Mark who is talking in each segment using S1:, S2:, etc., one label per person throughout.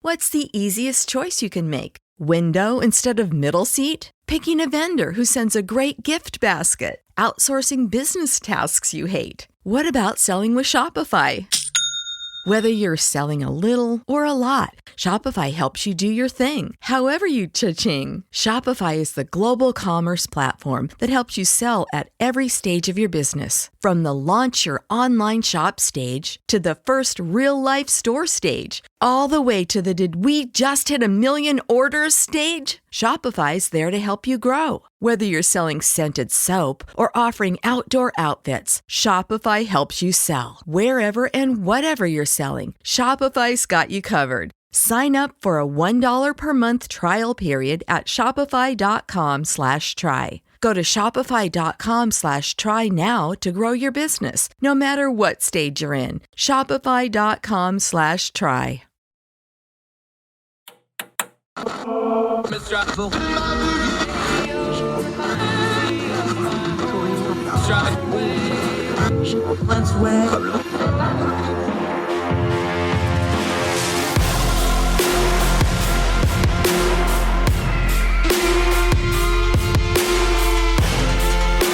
S1: What's the easiest choice you can make? Window instead of middle seat? Picking a vendor who sends a great gift basket? Outsourcing business tasks you hate? What about selling with Shopify? Whether you're selling a little or a lot, Shopify helps you do your thing, however you cha-ching. Shopify is the global commerce platform that helps you sell at every stage of your business. From the launch your online shop stage to the first real-life store stage, all the way to the did we just hit a million orders stage. Shopify's there to help you grow. Whether you're selling scented soap or offering outdoor outfits, Shopify helps you sell. Wherever and whatever you're selling, Shopify's got you covered. Sign up for a $1 per month trial period at shopify.com/try. Go to shopify.com/try now to grow your business, no matter what stage you're in. Shopify.com/try.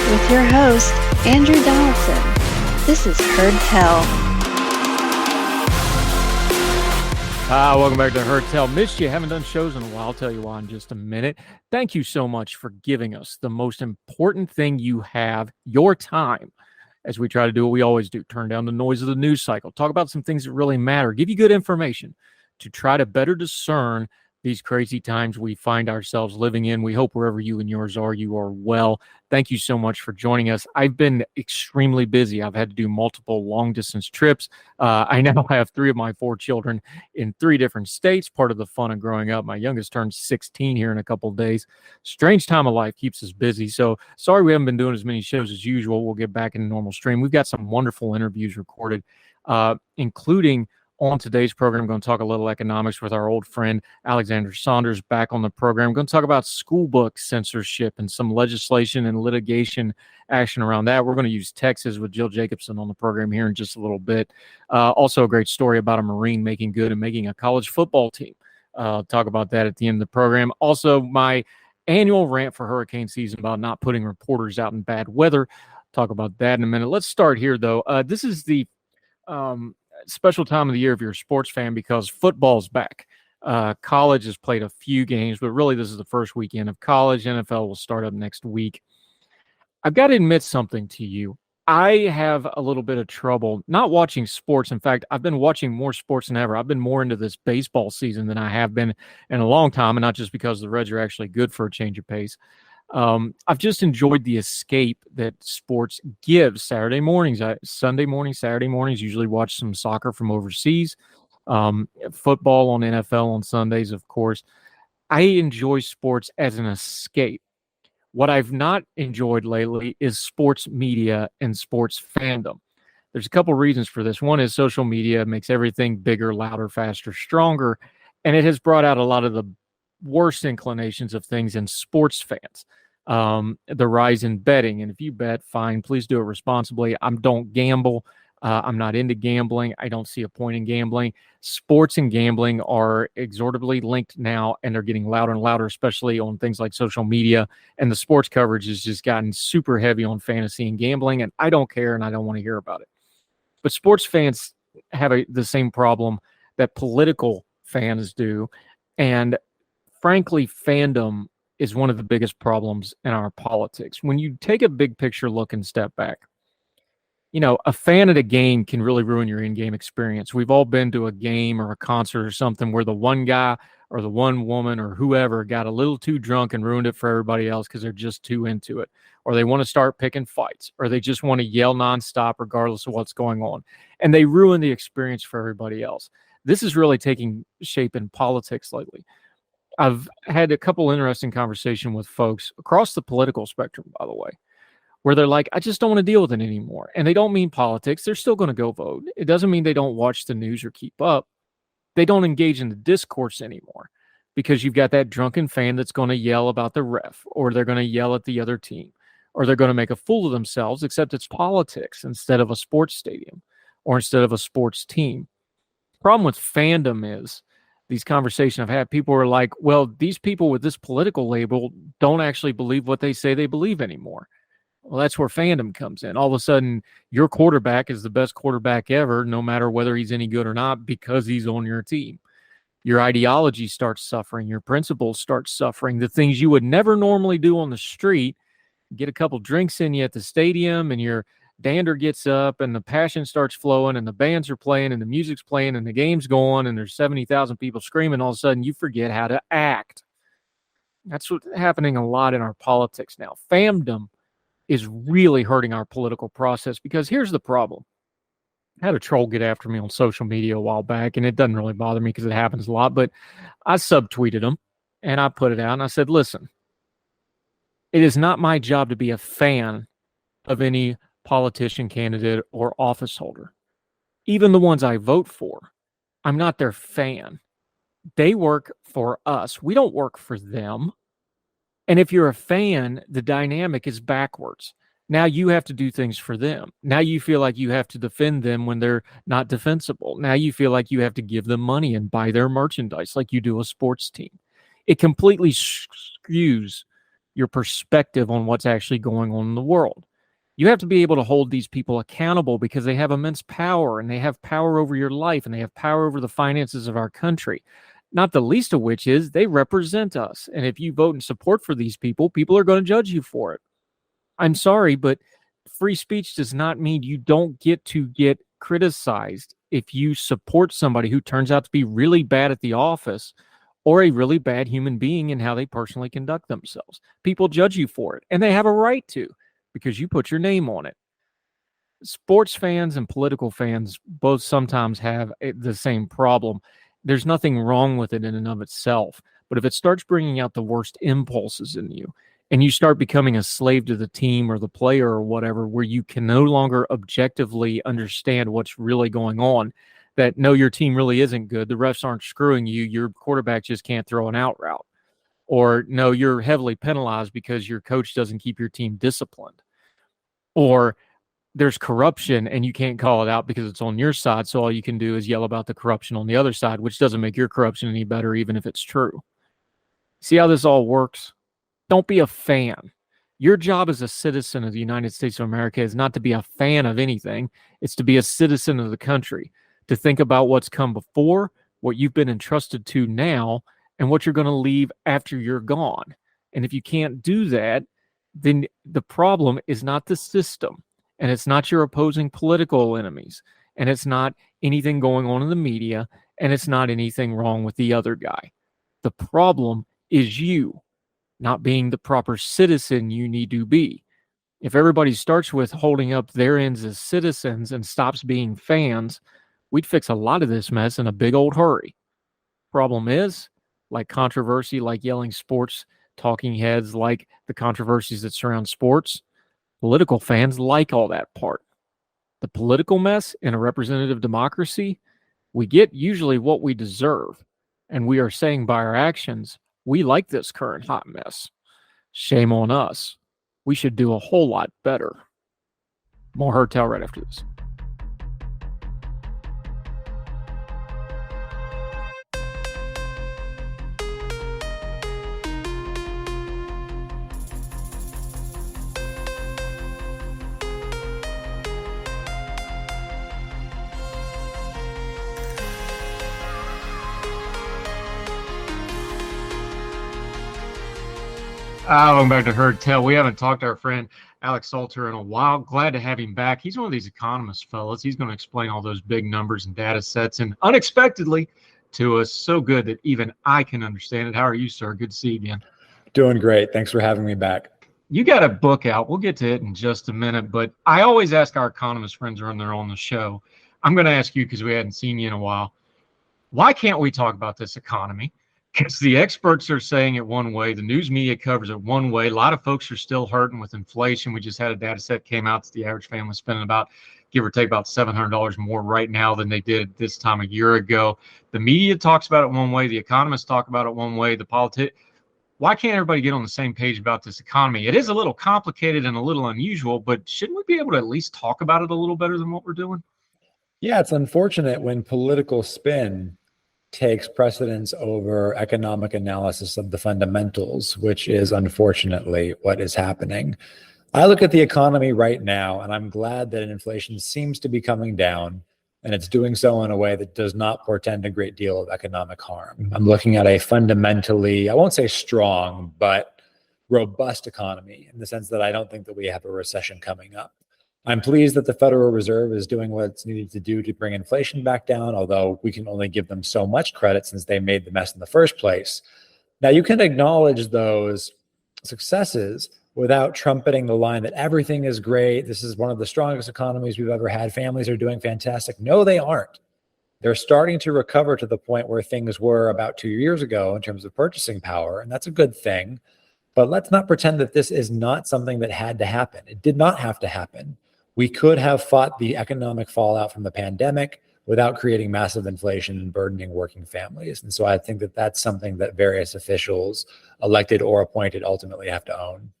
S2: With your host, Andrew Donaldson. This is Heard Tell.
S3: Welcome back to Heard Tell. Missed you. Haven't done shows in a while. I'll tell you why in just a minute. Thank you so much for giving us the most important thing you have, your time, as we try to do what we always do. Turn down the noise of the news cycle. Talk about some things that really matter. Give you good information to try to better discern these crazy times we find ourselves living in. We hope wherever you and yours are, you are well. Thank you so much for joining us. I've been extremely busy. I've had to do multiple long-distance trips. I now have 3 of my 4 children in 3 different states, part of the fun of growing up. My youngest turns 16 here in a couple of days. Strange time of life, keeps us busy. So sorry we haven't been doing as many shows as usual. We'll get back in the normal stream. We've got some wonderful interviews recorded, including on today's program. I'm going to talk a little economics with our old friend Alexander Saunders back on the program. I'm going to talk about school book censorship and some legislation and litigation action around that. We're going to use Texas with Jill Jacobson on the program here in just a little bit. Also a great story about a Marine making good and making a college football team. Talk about that at the end of the program. Also, my annual rant for hurricane season about not putting reporters out in bad weather. Talk about that in a minute. Let's start here, though. This is the special time of the year if you're a sports fan because football's back. College has played a few games, but really this is the first weekend of college. NFL will start up next week. I've got to admit something to you. I have a little bit of trouble not watching sports. In fact, I've been watching more sports than ever. I've been more into this baseball season than I have been in a long time, and not just because the Reds are actually good for a change of pace. I've just enjoyed the escape that sports gives Saturday mornings. Sunday mornings, Saturday mornings, usually watch some soccer from overseas, football on NFL on Sundays, of course. I enjoy sports as an escape. What I've not enjoyed lately is sports media and sports fandom. There's a couple reasons for this. One is social media makes everything bigger, louder, faster, stronger, and it has brought out a lot of the worst inclinations of things in sports fans. The rise in betting, and if you bet, fine, please do it responsibly. I don't gamble. I'm not into gambling. I don't see a point in gambling. Sports and gambling are exorbitantly linked now, and they're getting louder and louder, especially on things like social media. And the sports coverage has just gotten super heavy on fantasy and gambling, and I don't care, and I don't want to hear about it. But sports fans have the same problem that political fans do, and frankly, fandom is one of the biggest problems in our politics. When you take a big picture look and step back, you know, a fan at a game can really ruin your in-game experience. We've all been to a game or a concert or something where the one guy or the one woman or whoever got a little too drunk and ruined it for everybody else because they're just too into it, or they want to start picking fights, or they just want to yell nonstop regardless of what's going on, and they ruin the experience for everybody else. This is really taking shape in politics lately. I've had a couple interesting conversations with folks across the political spectrum, by the way, where they're like, I just don't want to deal with it anymore. And they don't mean politics. They're still going to go vote. It doesn't mean they don't watch the news or keep up. They don't engage in the discourse anymore because you've got that drunken fan that's going to yell about the ref, or they're going to yell at the other team, or they're going to make a fool of themselves, except it's politics instead of a sports stadium or instead of a sports team. The problem with fandom is these conversations I've had, people are like, well, these people with this political label don't actually believe what they say they believe anymore. Well, that's where fandom comes in. All of a sudden, your quarterback is the best quarterback ever, no matter whether he's any good or not, because he's on your team. Your ideology starts suffering. Your principles start suffering. The things you would never normally do on the street, get a couple drinks in you at the stadium, and your dander gets up, and the passion starts flowing, and the bands are playing, and the music's playing, and the game's going, and there's 70,000 people screaming. All of a sudden, you forget how to act. That's what's happening a lot in our politics now. Fandom is really hurting our political process, because here's the problem. I had a troll get after me on social media a while back, and it doesn't really bother me because it happens a lot, but I subtweeted him and I put it out and I said, listen, it is not my job to be a fan of any politician, candidate, or office holder. Even the ones I vote for, I'm not their fan. They work for us. We don't work for them. And if you're a fan, the dynamic is backwards. Now you have to do things for them. Now you feel like you have to defend them when they're not defensible. Now you feel like you have to give them money and buy their merchandise like you do a sports team. It completely skews your perspective on what's actually going on in the world. You have to be able to hold these people accountable because they have immense power, and they have power over your life, and they have power over the finances of our country. Not the least of which is they represent us. And if you vote in support for these people, people are going to judge you for it. I'm sorry, but free speech does not mean you don't get to get criticized if you support somebody who turns out to be really bad at the office or a really bad human being in how they personally conduct themselves. People judge you for it, and they have a right to, because you put your name on it. Sports fans and political fans both sometimes have the same problem. There's nothing wrong with it in and of itself, but if it starts bringing out the worst impulses in you, and you start becoming a slave to the team or the player or whatever, where you can no longer objectively understand what's really going on, that no, your team really isn't good, the refs aren't screwing you, your quarterback just can't throw an out route, or no, you're heavily penalized because your coach doesn't keep your team disciplined, or there's corruption and you can't call it out because it's on your side, so all you can do is yell about the corruption on the other side, which doesn't make your corruption any better, even if it's true. See how this all works? Don't be a fan. Your job as a citizen of the United States of America is not to be a fan of anything. It's to be a citizen of the country, to think about what's come before, what you've been entrusted to now, and what you're going to leave after you're gone. And if you can't do that, then the problem is not the system, and it's not your opposing political enemies, and it's not anything going on in the media, and it's not anything wrong with the other guy. The problem is you not being the proper citizen you need to be. If everybody starts with holding up their ends as citizens and stops being fans, we'd fix a lot of this mess in a big old hurry. Problem is, like controversy, like yelling sports talking heads, like the controversies that surround sports, political fans like all that part. The political mess in a representative democracy, we get usually what we deserve, and we are saying by our actions, we like this current hot mess. Shame on us. We should do a whole lot better. More Hertel right after this. Welcome back to Heard Tell. We haven't talked to our friend Alex Salter in a while. Glad to have him back. He's one of these economist fellas. He's going to explain all those big numbers and data sets, and unexpectedly to us, so good that even I can understand it. How are you, sir? Good to see you again.
S4: Doing great. Thanks for having me back.
S3: You got a book out. We'll get to it in just a minute, but I always ask our economist friends when they're on the show, I'm going to ask you because we hadn't seen you in a while, why can't we talk about this economy? Because the experts are saying it one way, the news media covers it one way. A lot of folks are still hurting with inflation. We just had a data set came out that the average family is spending about, give or take, about $700 more right now than they did this time a year ago. The media talks about it one way. The economists talk about it one way. Why can't everybody get on the same page about this economy? It is a little complicated and a little unusual, but shouldn't we be able to at least talk about it a little better than what we're doing?
S4: Yeah, it's unfortunate when political spin takes precedence over economic analysis of the fundamentals, which is unfortunately what is happening. I look at the economy right now, and I'm glad that inflation seems to be coming down, and it's doing so in a way that does not portend a great deal of economic harm. I'm looking at a fundamentally, I won't say strong, but robust economy in the sense that I don't think that we have a recession coming up. I'm pleased that the Federal Reserve is doing what it's needed to do to bring inflation back down, although we can only give them so much credit since they made the mess in the first place. Now, you can acknowledge those successes without trumpeting the line that everything is great. This is one of the strongest economies we've ever had. Families are doing fantastic. No, they aren't. They're starting to recover to the point where things were about 2 years ago in terms of purchasing power, and that's a good thing. But let's not pretend that this is not something that had to happen. It did not have to happen. We could have fought the economic fallout from the pandemic without creating massive inflation and burdening working families. And so I think that that's something that various officials, elected or appointed, ultimately have to own.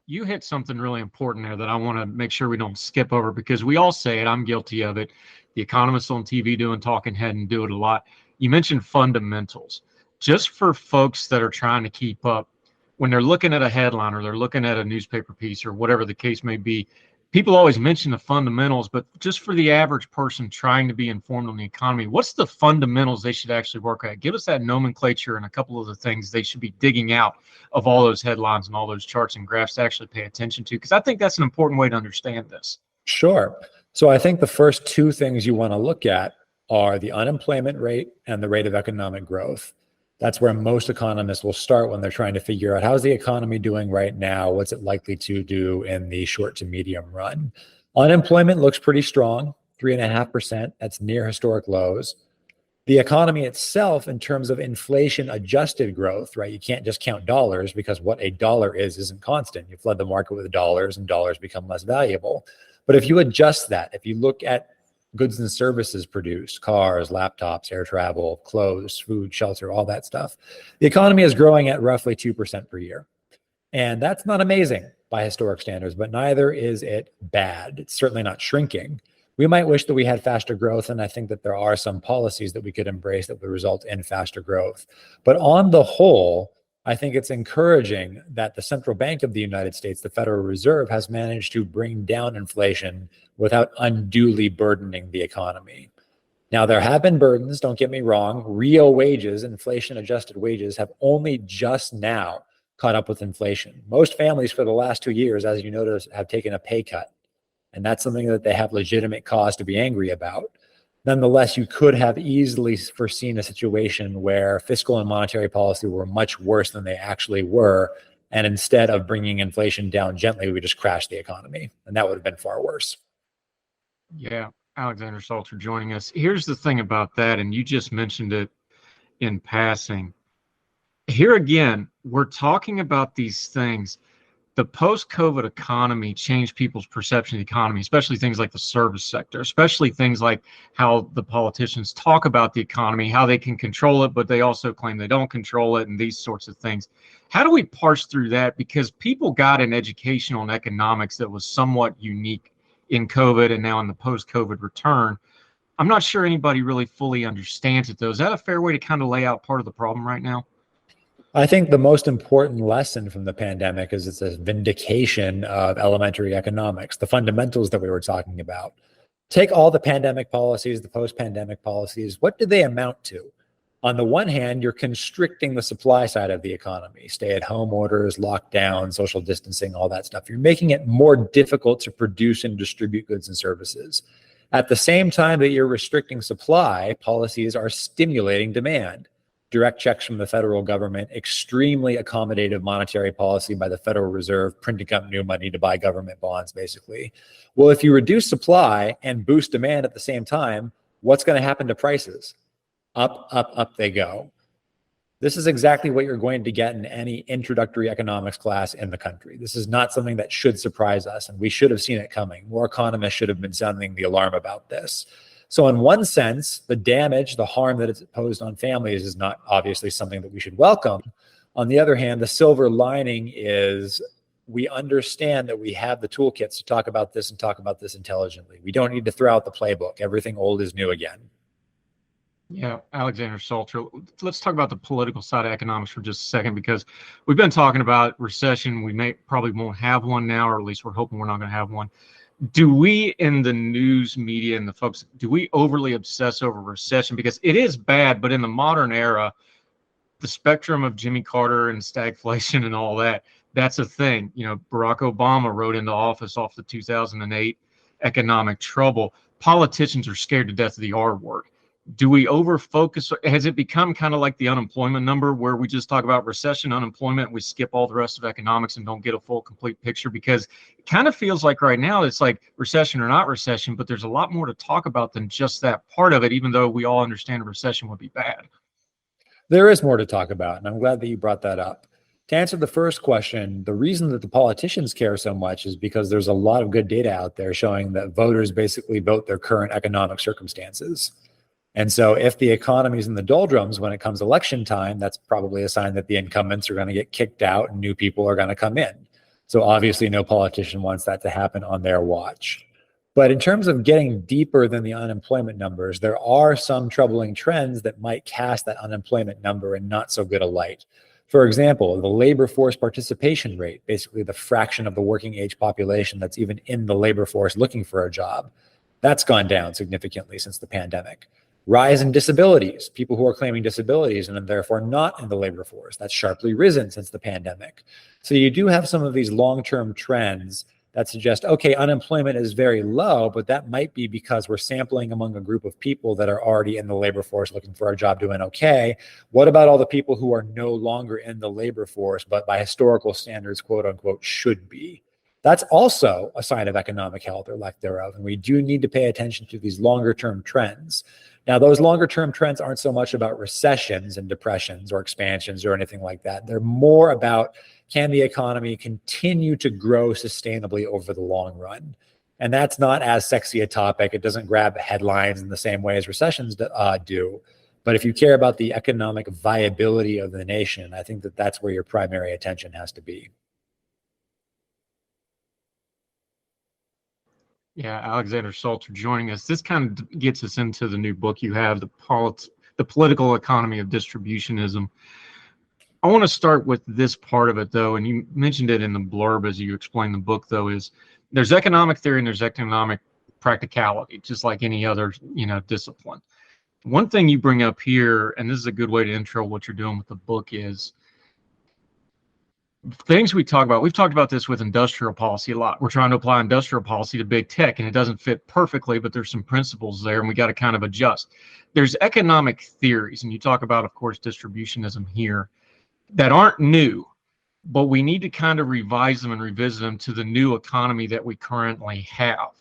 S3: You hit something really important there that I want to make sure we don't skip over, because we all say it. I'm guilty of it. The economists on TV doing talking head and do it a lot. You mentioned fundamentals. Just for folks that are trying to keep up, when they're looking at a headline or they're looking at a newspaper piece or whatever the case may be, people always mention the fundamentals, but just for the average person trying to be informed on the economy, what's the fundamentals they should actually work at? Give us that nomenclature and a couple of the things they should be digging out of all those headlines and all those charts and graphs to actually pay attention to, because I think that's an important way to understand this.
S4: Sure. So I think the first two things you want to look at are the unemployment rate and the rate of economic growth. That's where most economists will start when they're trying to figure out how's the economy doing right now? What's it likely to do in the short to medium run? Unemployment looks pretty strong, 3.5%. That's near historic lows. The economy itself, in terms of inflation adjusted growth, right? You can't just count dollars because what a dollar is isn't constant. You flood the market with dollars and dollars become less valuable. But if you adjust that, if you look at goods and services produced, cars, laptops, air travel, clothes, food, shelter, all that stuff, the economy is growing at roughly 2% per year. And that's not amazing by historic standards, but neither is it bad. It's certainly not shrinking. We might wish that we had faster growth, and I think that there are some policies that we could embrace that would result in faster growth. But on the whole, I think it's encouraging that the central bank of the United States, the Federal Reserve, has managed to bring down inflation without unduly burdening the economy. Now, there have been burdens, don't get me wrong. Real wages, inflation-adjusted wages, have only just now caught up with inflation. Most families for the last 2 years, as you notice, have taken a pay cut. And that's something that they have legitimate cause to be angry about. Nonetheless, you could have easily foreseen a situation where fiscal and monetary policy were much worse than they actually were. And instead of bringing inflation down gently, we just crashed the economy. And that would have been far worse.
S3: Yeah, Alexander Salter joining us. Here's the thing about that, and you just mentioned it in passing. Here again, we're talking about these things. The post-COVID economy changed people's perception of the economy, especially things like the service sector, especially things like how the politicians talk about the economy, how they can control it, but they also claim they don't control it, and these sorts of things. How do we parse through that? Because people got an education on economics that was somewhat unique in COVID and now in the post-COVID return. I'm not sure anybody really fully understands it, though. Is that a fair way to kind of lay out part of the problem right now?
S4: I think the most important lesson from the pandemic is it's a vindication of elementary economics, the fundamentals that we were talking about. Take all the pandemic policies, the post-pandemic policies. What do they amount to? On the one hand, you're constricting the supply side of the economy, stay-at-home orders, lockdown, social distancing, all that stuff. You're making it more difficult to produce and distribute goods and services. At the same time that you're restricting supply, policies are stimulating demand. Direct checks from the federal government, extremely accommodative monetary policy by the Federal Reserve, printing up new money to buy government bonds, basically. Well, if you reduce supply and boost demand at the same time, what's going to happen to prices? Up, up, up they go. This is exactly what you're going to get in any introductory economics class in the country. This is not something that should surprise us, and we should have seen it coming. More economists should have been sounding the alarm about this. So in one sense, the damage, the harm that it's posed on families is not obviously something that we should welcome. On the other hand, the silver lining is we understand that we have the toolkits to talk about this and talk about this intelligently. We don't need to throw out the playbook. Everything old is new again.
S3: Yeah, Alexander Salter. Let's talk about the political side of economics for just a second, because we've been talking about recession. We probably won't have one now, or at least we're hoping we're not going to have one. Do we in the news media and the folks, do we overly obsess over recession? Because it is bad, but in the modern era, the spectrum of Jimmy Carter and stagflation and all that, that's a thing. Barack Obama rode into office off the 2008 economic trouble. Politicians are scared to death of the R word. Do we over focus? Has it become kind of like the unemployment number, where we just talk about recession, unemployment, we skip all the rest of economics and don't get a full, complete picture? Because it kind of feels like right now it's like recession or not recession, but there's a lot more to talk about than just that part of it, even though we all understand a recession would be bad.
S4: There is more to talk about, and I'm glad that you brought that up. To answer the first question, the reason that the politicians care so much is because there's a lot of good data out there showing that voters basically vote their current economic circumstances. And so if the economy is in the doldrums when it comes election time, that's probably a sign that the incumbents are going to get kicked out and new people are going to come in. So obviously no politician wants that to happen on their watch. But in terms of getting deeper than the unemployment numbers, there are some troubling trends that might cast that unemployment number in not so good a light. For example, the labor force participation rate, basically the fraction of the working age population that's even in the labor force looking for a job, that's gone down significantly since the pandemic. Rise in disabilities, people who are claiming disabilities and therefore not in the labor force, that's sharply risen since the pandemic. So you do have some of these long-term trends that suggest, okay, unemployment is very low, but that might be because we're sampling among a group of people that are already in the labor force looking for a job doing okay. What about all the people who are no longer in the labor force, but by historical standards, quote unquote, should be? That's also a sign of economic health or lack thereof. And we do need to pay attention to these longer term trends. Now, those longer term trends aren't so much about recessions and depressions or expansions or anything like that. They're more about, can the economy continue to grow sustainably over the long run? And that's not as sexy a topic. It doesn't grab headlines in the same way as recessions do. But if you care about the economic viability of the nation, I think that that's where your primary attention has to be.
S3: Yeah, Alexander Salter joining us. This kind of gets us into the new book you have, the political economy of distributionism. I want to start with this part of it, though, and you mentioned it in the blurb as you explained the book, though, is there's economic theory and there's economic practicality, just like any other, discipline. One thing you bring up here, and this is a good way to intro what you're doing with the book, is things we talk about. We've talked about this with industrial policy a lot. We're trying to apply industrial policy to big tech, and it doesn't fit perfectly, but there's some principles there, and we got to kind of adjust. There's economic theories, and you talk about, of course, distributionism here, that aren't new, but we need to kind of revise them and revisit them to the new economy that we currently have.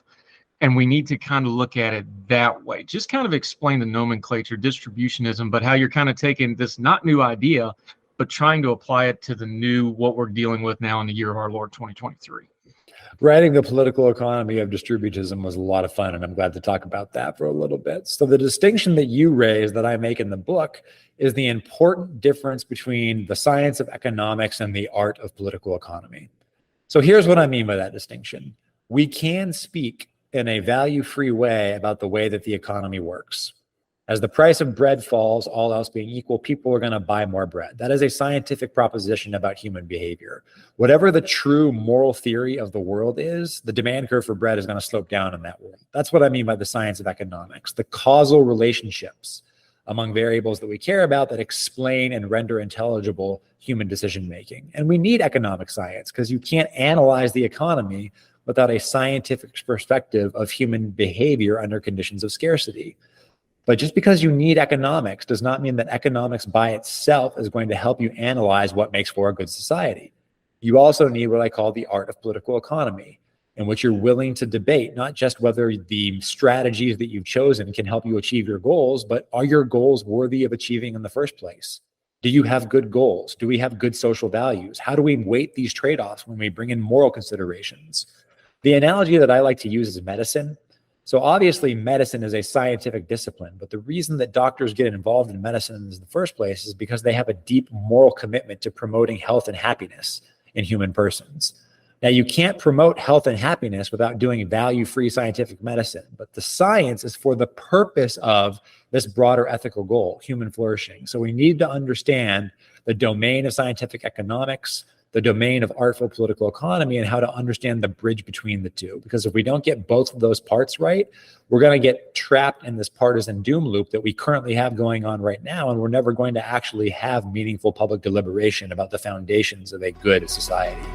S3: And we need to kind of look at it that way. Just kind of explain the nomenclature, distributionism, but how you're kind of taking this not new idea, but trying to apply it to the new, what we're dealing with now in the year of our Lord 2023.
S4: Writing The Political Economy of Distributism was a lot of fun, and I'm glad to talk about that for a little bit. So the distinction that you raise that I make in the book is the important difference between the science of economics and the art of political economy. So here's what I mean by that distinction. We can speak in a value-free way about the way that the economy works. As the price of bread falls, all else being equal, people are going to buy more bread. That is a scientific proposition about human behavior. Whatever the true moral theory of the world is, the demand curve for bread is going to slope down in that world. That's what I mean by the science of economics, the causal relationships among variables that we care about that explain and render intelligible human decision-making. And we need economic science because you can't analyze the economy without a scientific perspective of human behavior under conditions of scarcity. But just because you need economics does not mean that economics by itself is going to help you analyze what makes for a good society. You also need what I call the art of political economy, in which you're willing to debate not just whether the strategies that you've chosen can help you achieve your goals, but are your goals worthy of achieving in the first place? Do you have good goals? Do we have good social values? How do we weight these trade-offs when we bring in moral considerations? The analogy that I like to use is medicine. So obviously medicine is a scientific discipline, but the reason that doctors get involved in medicine in the first place is because they have a deep moral commitment to promoting health and happiness in human persons. Now, you can't promote health and happiness without doing value-free scientific medicine, but the science is for the purpose of this broader ethical goal, human flourishing. So we need to understand the domain of scientific economics, the domain of artful political economy, and how to understand the bridge between the two. Because if we don't get both of those parts right, we're going to get trapped in this partisan doom loop that we currently have going on right now, and we're never going to actually have meaningful public deliberation about the foundations of a good society.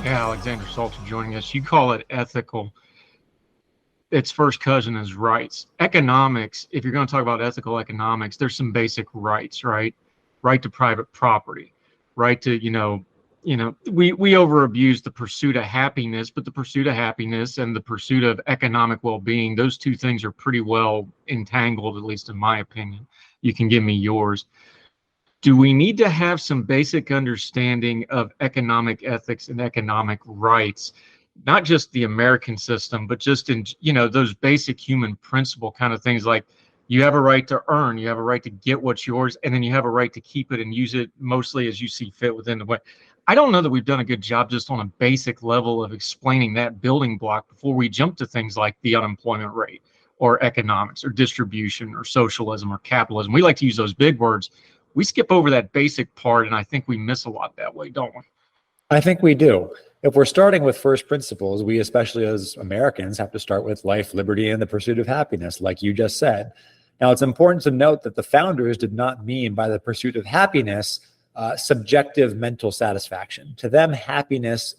S3: Yeah, Alexander Salter joining us. You call it ethical. Its first cousin is rights. Economics, if you're going to talk about ethical economics, there's some basic rights, right? Right to private property, right to, we over abuse the pursuit of happiness, but the pursuit of happiness and the pursuit of economic well-being, those two things are pretty well entangled, at least in my opinion. You can give me yours. Do we need to have some basic understanding of economic ethics and economic rights, not just the American system, but just in, those basic human principle kind of things, like you have a right to earn, you have a right to get what's yours, and then you have a right to keep it and use it mostly as you see fit within the way. I don't know that we've done a good job just on a basic level of explaining that building block before we jump to things like the unemployment rate or economics or distribution or socialism or capitalism. We like to use those big words. We skip over that basic part, and I think we miss a lot that way, don't we?
S4: I think we do. If we're starting with first principles, we, especially as Americans, have to start with life, liberty, and the pursuit of happiness, like you just said. Now, it's important to note that the founders did not mean by the pursuit of happiness subjective mental satisfaction. To them, happiness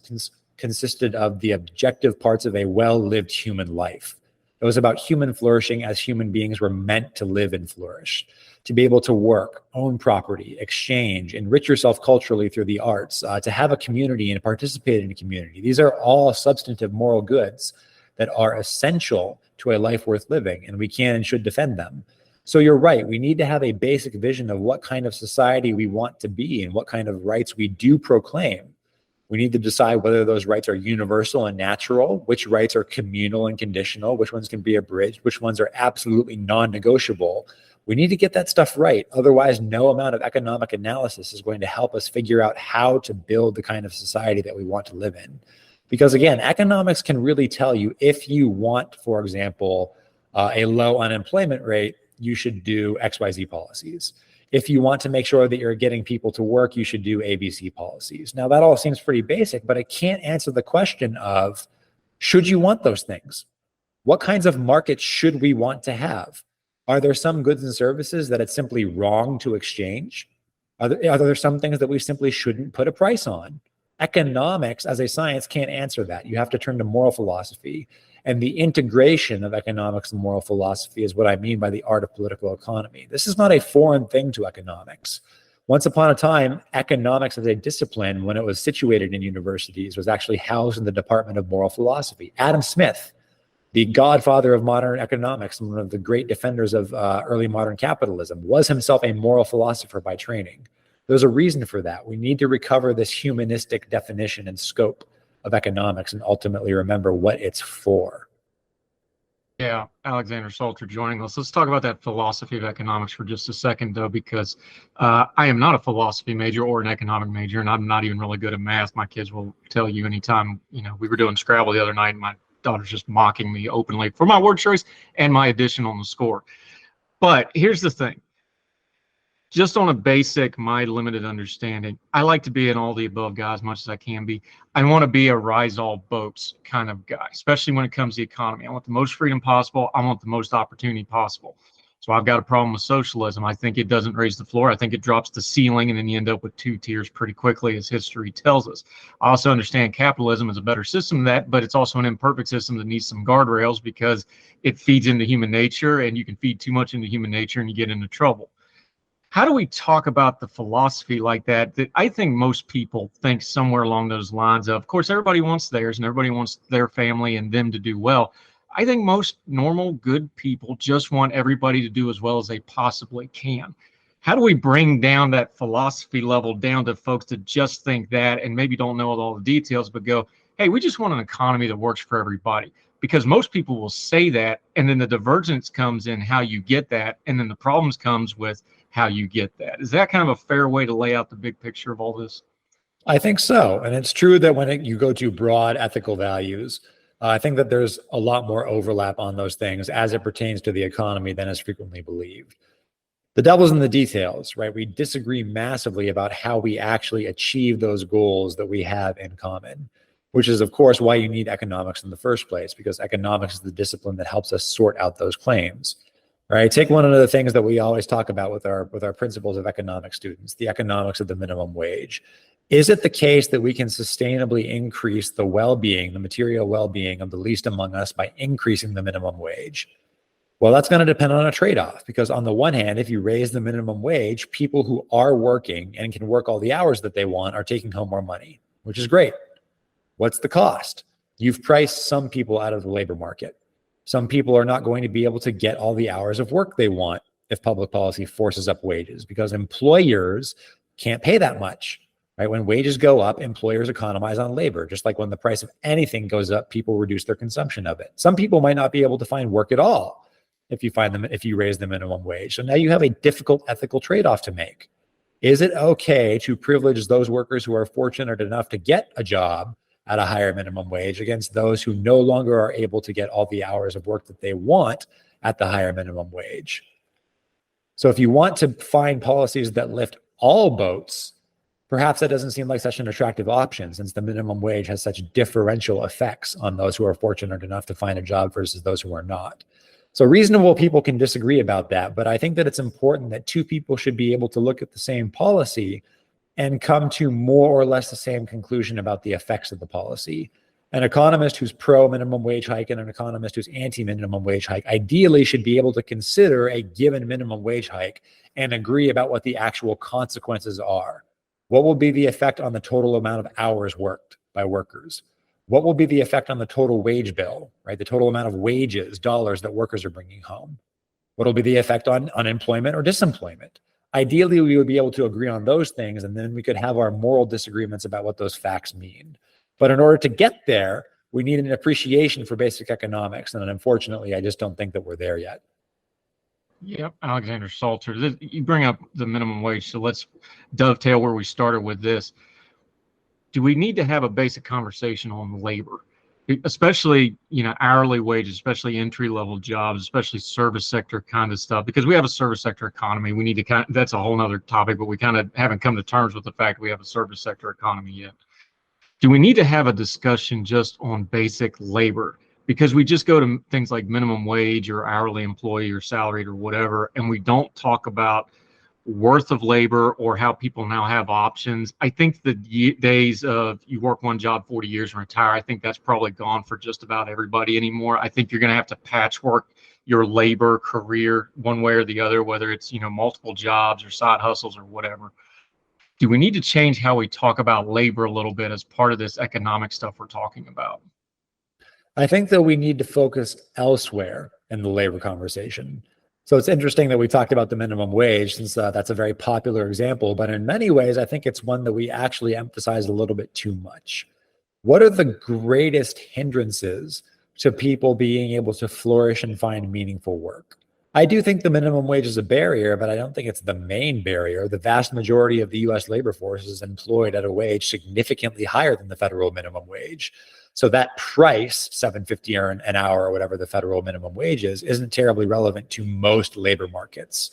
S4: consisted of the objective parts of a well-lived human life. It was about human flourishing as human beings were meant to live and flourish, to be able to work, own property, exchange, enrich yourself culturally through the arts, to have a community and participate in a community. These are all substantive moral goods that are essential to a life worth living, and we can and should defend them. So you're right, we need to have a basic vision of what kind of society we want to be and what kind of rights we do proclaim. We need to decide whether those rights are universal and natural, which rights are communal and conditional, which ones can be abridged, which ones are absolutely non-negotiable. We need to get that stuff right. Otherwise, no amount of economic analysis is going to help us figure out how to build the kind of society that we want to live in. Because again, economics can really tell you if you want, for example, a low unemployment rate, you should do XYZ policies. If you want to make sure that you're getting people to work, you should do ABC policies. Now, that all seems pretty basic, but it can't answer the question of, should you want those things? What kinds of markets should we want to have? Are there some goods and services that it's simply wrong to exchange? Are there some things that we simply shouldn't put a price on? Economics as a science can't answer that. You have to turn to moral philosophy. And the integration of economics and moral philosophy is what I mean by the art of political economy. This is not a foreign thing to economics. Once upon a time, economics as a discipline, when it was situated in universities, was actually housed in the Department of Moral Philosophy. Adam Smith, the godfather of modern economics, one of the great defenders of early modern capitalism, was himself a moral philosopher by training. There's a reason for that. We need to recover this humanistic definition and scope of economics and ultimately remember what it's for.
S3: Yeah, Alexander Salter joining us. Let's talk about that philosophy of economics for just a second, though, because I am not a philosophy major or an economic major, and I'm not even really good at math. My kids will tell you anytime, we were doing Scrabble the other night, and my daughter's just mocking me openly for my word choice and my addition on the score. But here's the thing. Just on a basic, my limited understanding, I like to be an all the above guy as much as I can be. I want to be a rise all boats kind of guy, especially when it comes to the economy. I want the most freedom possible. I want the most opportunity possible. So I've got a problem with socialism. I think it doesn't raise the floor. I think it drops the ceiling, and then you end up with two tiers pretty quickly, as history tells us. I also understand capitalism is a better system than that, but it's also an imperfect system that needs some guardrails because it feeds into human nature, and you can feed too much into human nature and you get into trouble. How do we talk about the philosophy like that I think most people think somewhere along those lines of course, everybody wants theirs and everybody wants their family and them to do well. I think most normal, good people just want everybody to do as well as they possibly can. how do we bring down that philosophy level down to folks that just think that and maybe don't know all the details, but go, hey, we just want an economy that works for everybody? Because most people will say that, and then the divergence comes in how you get that, and then the problems comes with how you get that. Is that kind of a fair way to lay out the big picture of all this?
S4: I think so. And it's true that when you go to broad ethical values, I think that there's a lot more overlap on those things as it pertains to the economy than is frequently believed. The devil's in the details, right? We disagree massively about how we actually achieve those goals that we have in common, which is, of course, why you need economics in the first place, because economics is the discipline that helps us sort out those claims. Right? Take one of the things that we always talk about with our principles of economics students, the economics of the minimum wage. Is it the case that we can sustainably increase the well-being, the material well-being of the least among us by increasing the minimum wage? Well, that's going to depend on a trade-off, because on the one hand, if you raise the minimum wage, people who are working and can work all the hours that they want are taking home more money, which is great. What's the cost? You've priced some people out of the labor market. Some people are not going to be able to get all the hours of work they want if public policy forces up wages, because employers can't pay that much, right? When wages go up, employers economize on labor. Just like when the price of anything goes up, people reduce their consumption of it. Some people might not be able to find work at all if you raise the minimum wage. So now you have a difficult ethical trade-off to make. Is it okay to privilege those workers who are fortunate enough to get a job at a higher minimum wage against those who no longer are able to get all the hours of work that they want at the higher minimum wage? So if you want to find policies that lift all boats, perhaps that doesn't seem like such an attractive option, since the minimum wage has such differential effects on those who are fortunate enough to find a job versus those who are not. So reasonable people can disagree about that, but I think that it's important that two people should be able to look at the same policy and come to more or less the same conclusion about the effects of the policy. An economist who's pro minimum wage hike and an economist who's anti minimum wage hike ideally should be able to consider a given minimum wage hike and agree about what the actual consequences are. What will be the effect on the total amount of hours worked by workers? What will be the effect on the total wage bill, right? The total amount of wages, dollars that workers are bringing home. What will be the effect on unemployment or disemployment? Ideally, we would be able to agree on those things, and then we could have our moral disagreements about what those facts mean. But in order to get there, we need an appreciation for basic economics. And unfortunately, I just don't think that we're there yet.
S3: Yep, Alexander Salter. You bring up the minimum wage, so let's dovetail where we started with this. Do we need to have a basic conversation on labor, especially hourly wages, especially entry-level jobs, especially service sector kind of stuff? Because we have a service sector economy. We need to that's a whole nother topic, but we kind of haven't come to terms with the fact we have a service sector economy yet. Do we need to have a discussion just on basic labor? Because we just go to things like minimum wage or hourly employee or salaried or whatever, and we don't talk about worth of labor or how people now have options. I think the days of you work one job 40 years and retire, I think that's probably gone for just about everybody anymore. I think you're going to have to patchwork your labor career one way or the other, whether it's multiple jobs or side hustles or whatever. Do we need to change how we talk about labor a little bit as part of this economic stuff we're talking about?
S4: I think that we need to focus elsewhere in the labor conversation. So it's interesting that we talked about the minimum wage, since that's a very popular example, but in many ways, I think it's one that we actually emphasize a little bit too much. What are the greatest hindrances to people being able to flourish and find meaningful work? I do think the minimum wage is a barrier, but I don't think it's the main barrier. The vast majority of the US labor force is employed at a wage significantly higher than the federal minimum wage. So that price, $7.50 an hour or whatever the federal minimum wage is, isn't terribly relevant to most labor markets.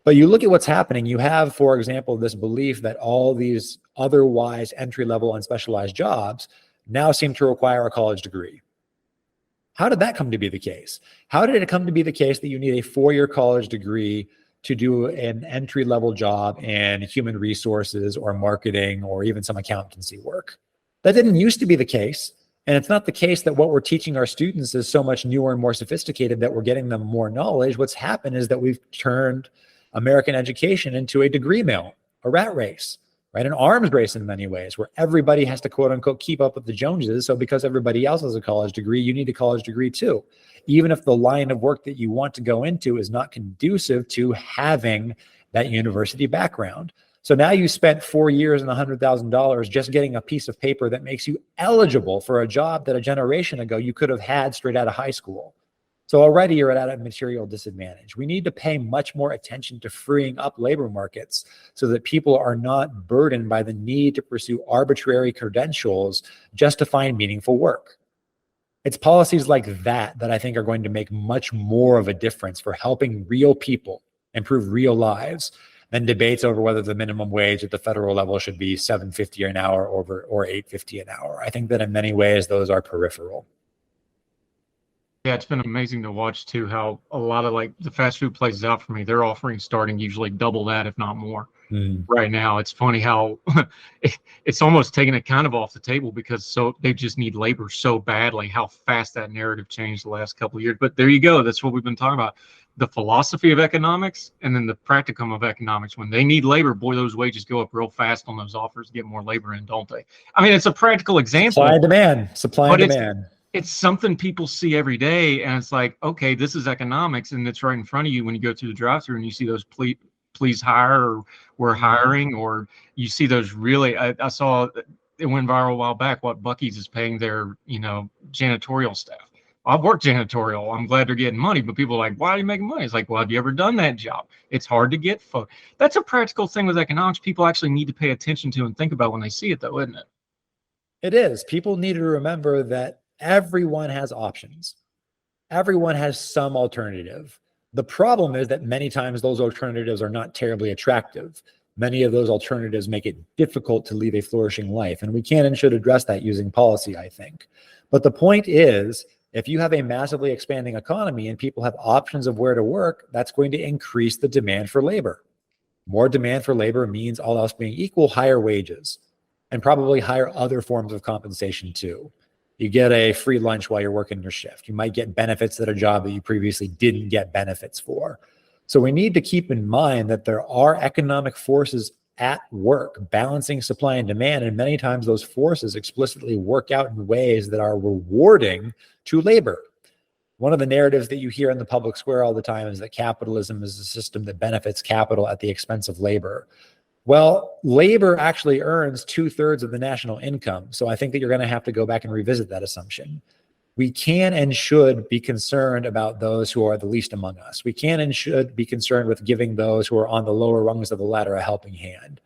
S4: But you look at what's happening, you have, for example, this belief that all these otherwise entry-level and specialized jobs now seem to require a college degree. How did that come to be the case? How did it come to be the case that you need a 4-year college degree to do an entry-level job in human resources or marketing or even some accountancy work? That didn't used to be the case. And it's not the case that what we're teaching our students is so much newer and more sophisticated that we're getting them more knowledge. What's happened is that we've turned American education into a degree mill, a rat race, right? An arms race in many ways, where everybody has to quote unquote keep up with the Joneses. So because everybody else has a college degree, you need a college degree too. Even if the line of work that you want to go into is not conducive to having that university background. So now you spent 4 years and $100,000 just getting a piece of paper that makes you eligible for a job that a generation ago you could have had straight out of high school. So already you're at a material disadvantage. We need to pay much more attention to freeing up labor markets so that people are not burdened by the need to pursue arbitrary credentials just to find meaningful work. It's policies like that that I think are going to make much more of a difference for helping real people improve real lives than debates over whether the minimum wage at the federal level should be $7.50 an hour or $8.50 an hour. I think that in many ways, those are peripheral.
S3: Yeah, it's been amazing to watch too, how a lot of like the fast food places out for me, they're offering starting usually double that, if not more. Right now. It's funny how it's almost taking it kind of off the table because so they just need labor so badly, how fast that narrative changed the last couple of years. But there you go. That's what we've been talking about. The philosophy of economics and then the practicum of economics. When they need labor, boy, those wages go up real fast on those offers to get more labor in, don't they? I mean, it's a practical example.
S4: Supply and demand.
S3: It's something people see every day, and it's like, okay, this is economics, and it's right in front of you when you go through the drive-thru and you see those please hire, or we're hiring, or you see those really. I saw it went viral a while back. What Buc-ee's is paying their janitorial staff. I've worked janitorial. I'm glad they're getting money, but people are like, why are you making money? It's like, well, have you ever done that job? It's hard to get folks. That's a practical thing with economics. People actually need to pay attention to and think about when they see it, though, isn't it?
S4: It is. People need to remember that everyone has options. Everyone has some alternative. The problem is that many times those alternatives are not terribly attractive. Many of those alternatives make it difficult to lead a flourishing life. And we can and should address that using policy, I think. But the point is, if you have a massively expanding economy and people have options of where to work, that's going to increase the demand for labor. More demand for labor means, all else being equal, higher wages and probably higher other forms of compensation too. You get a free lunch while you're working your shift. You might get benefits at a job that you previously didn't get benefits for. So we need to keep in mind that there are economic forces at work balancing supply and demand. And many times those forces explicitly work out in ways that are rewarding to labor. One of the narratives that you hear in the public square all the time is that capitalism is a system that benefits capital at the expense of labor. Well, labor actually earns 2/3 of the national income. So I think that you're going to have to go back and revisit that assumption. We can and should be concerned about those who are the least among us. We can and should be concerned with giving those who are on the lower rungs of the ladder a helping hand.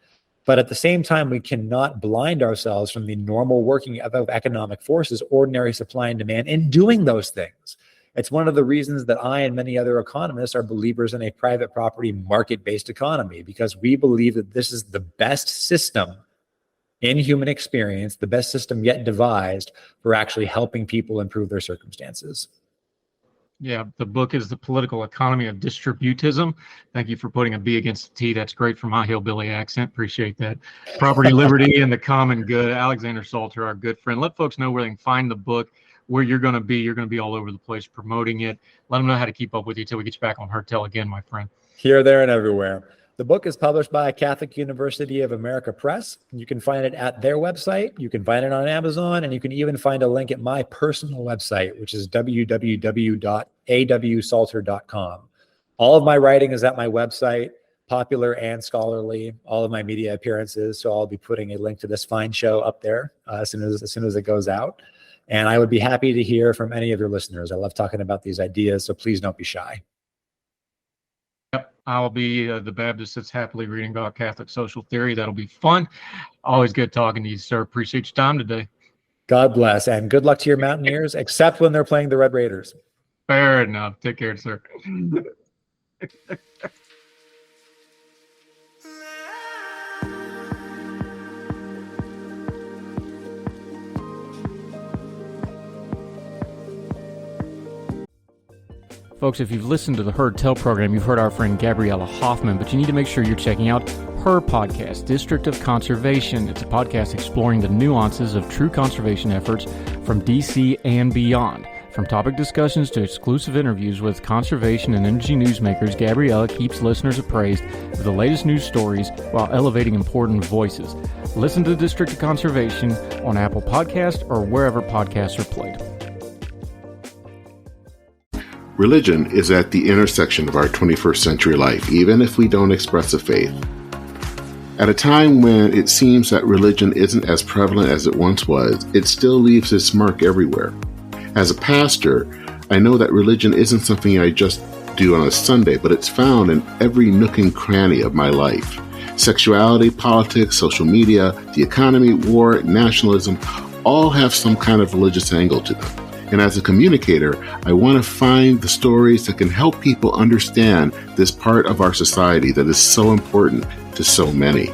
S4: But at the same time, we cannot blind ourselves from the normal working of economic forces, ordinary supply and demand, in doing those things. It's one of the reasons that I and many other economists are believers in a private property market-based economy, because we believe that this is the best system in human experience, the best system yet devised for actually helping people improve their circumstances.
S3: Yeah, the book is The Political Economy of Distributism. Thank you for putting a B against the T. That's great for my hillbilly accent. Appreciate that. Property, Liberty, and the Common Good. Alexander Salter, our good friend. Let folks know where they can find the book, where you're going to be. You're going to be all over the place promoting it. Let them know how to keep up with you till we get you back on Hertel again, my friend.
S4: Here, there, and everywhere. The book is published by Catholic University of America Press. You can find it at their website. You can find it on Amazon, and you can even find a link at my personal website, which is www.awsalter.com. All of my writing is at my website, popular and scholarly, all of my media appearances. So I'll be putting a link to this fine show up there as soon as it goes out. And I would be happy to hear from any of your listeners. I love talking about these ideas, so please don't be shy.
S3: Yep, I'll be the Baptist that's happily reading about Catholic social theory. That'll be fun. Always good talking to you, sir. Appreciate your time today.
S4: God bless, and good luck to your Mountaineers, except when they're playing the Red Raiders.
S3: Fair enough. Take care, sir. Folks, if you've listened to the Heard Tell program, you've heard our friend Gabriella Hoffman, but you need to make sure you're checking out her podcast, District of Conservation. It's a podcast exploring the nuances of true conservation efforts from DC and beyond. From topic discussions to exclusive interviews with conservation and energy newsmakers, Gabriella keeps listeners appraised of the latest news stories while elevating important voices. Listen to District of Conservation on Apple Podcasts or wherever podcasts are played.
S5: Religion is at the intersection of our 21st century life, even if we don't express a faith. At a time when it seems that religion isn't as prevalent as it once was, it still leaves its mark everywhere. As a pastor, I know that religion isn't something I just do on a Sunday, but it's found in every nook and cranny of my life. Sexuality, politics, social media, the economy, war, nationalism, all have some kind of religious angle to them. And as a communicator, I want to find the stories that can help people understand this part of our society that is so important to so many.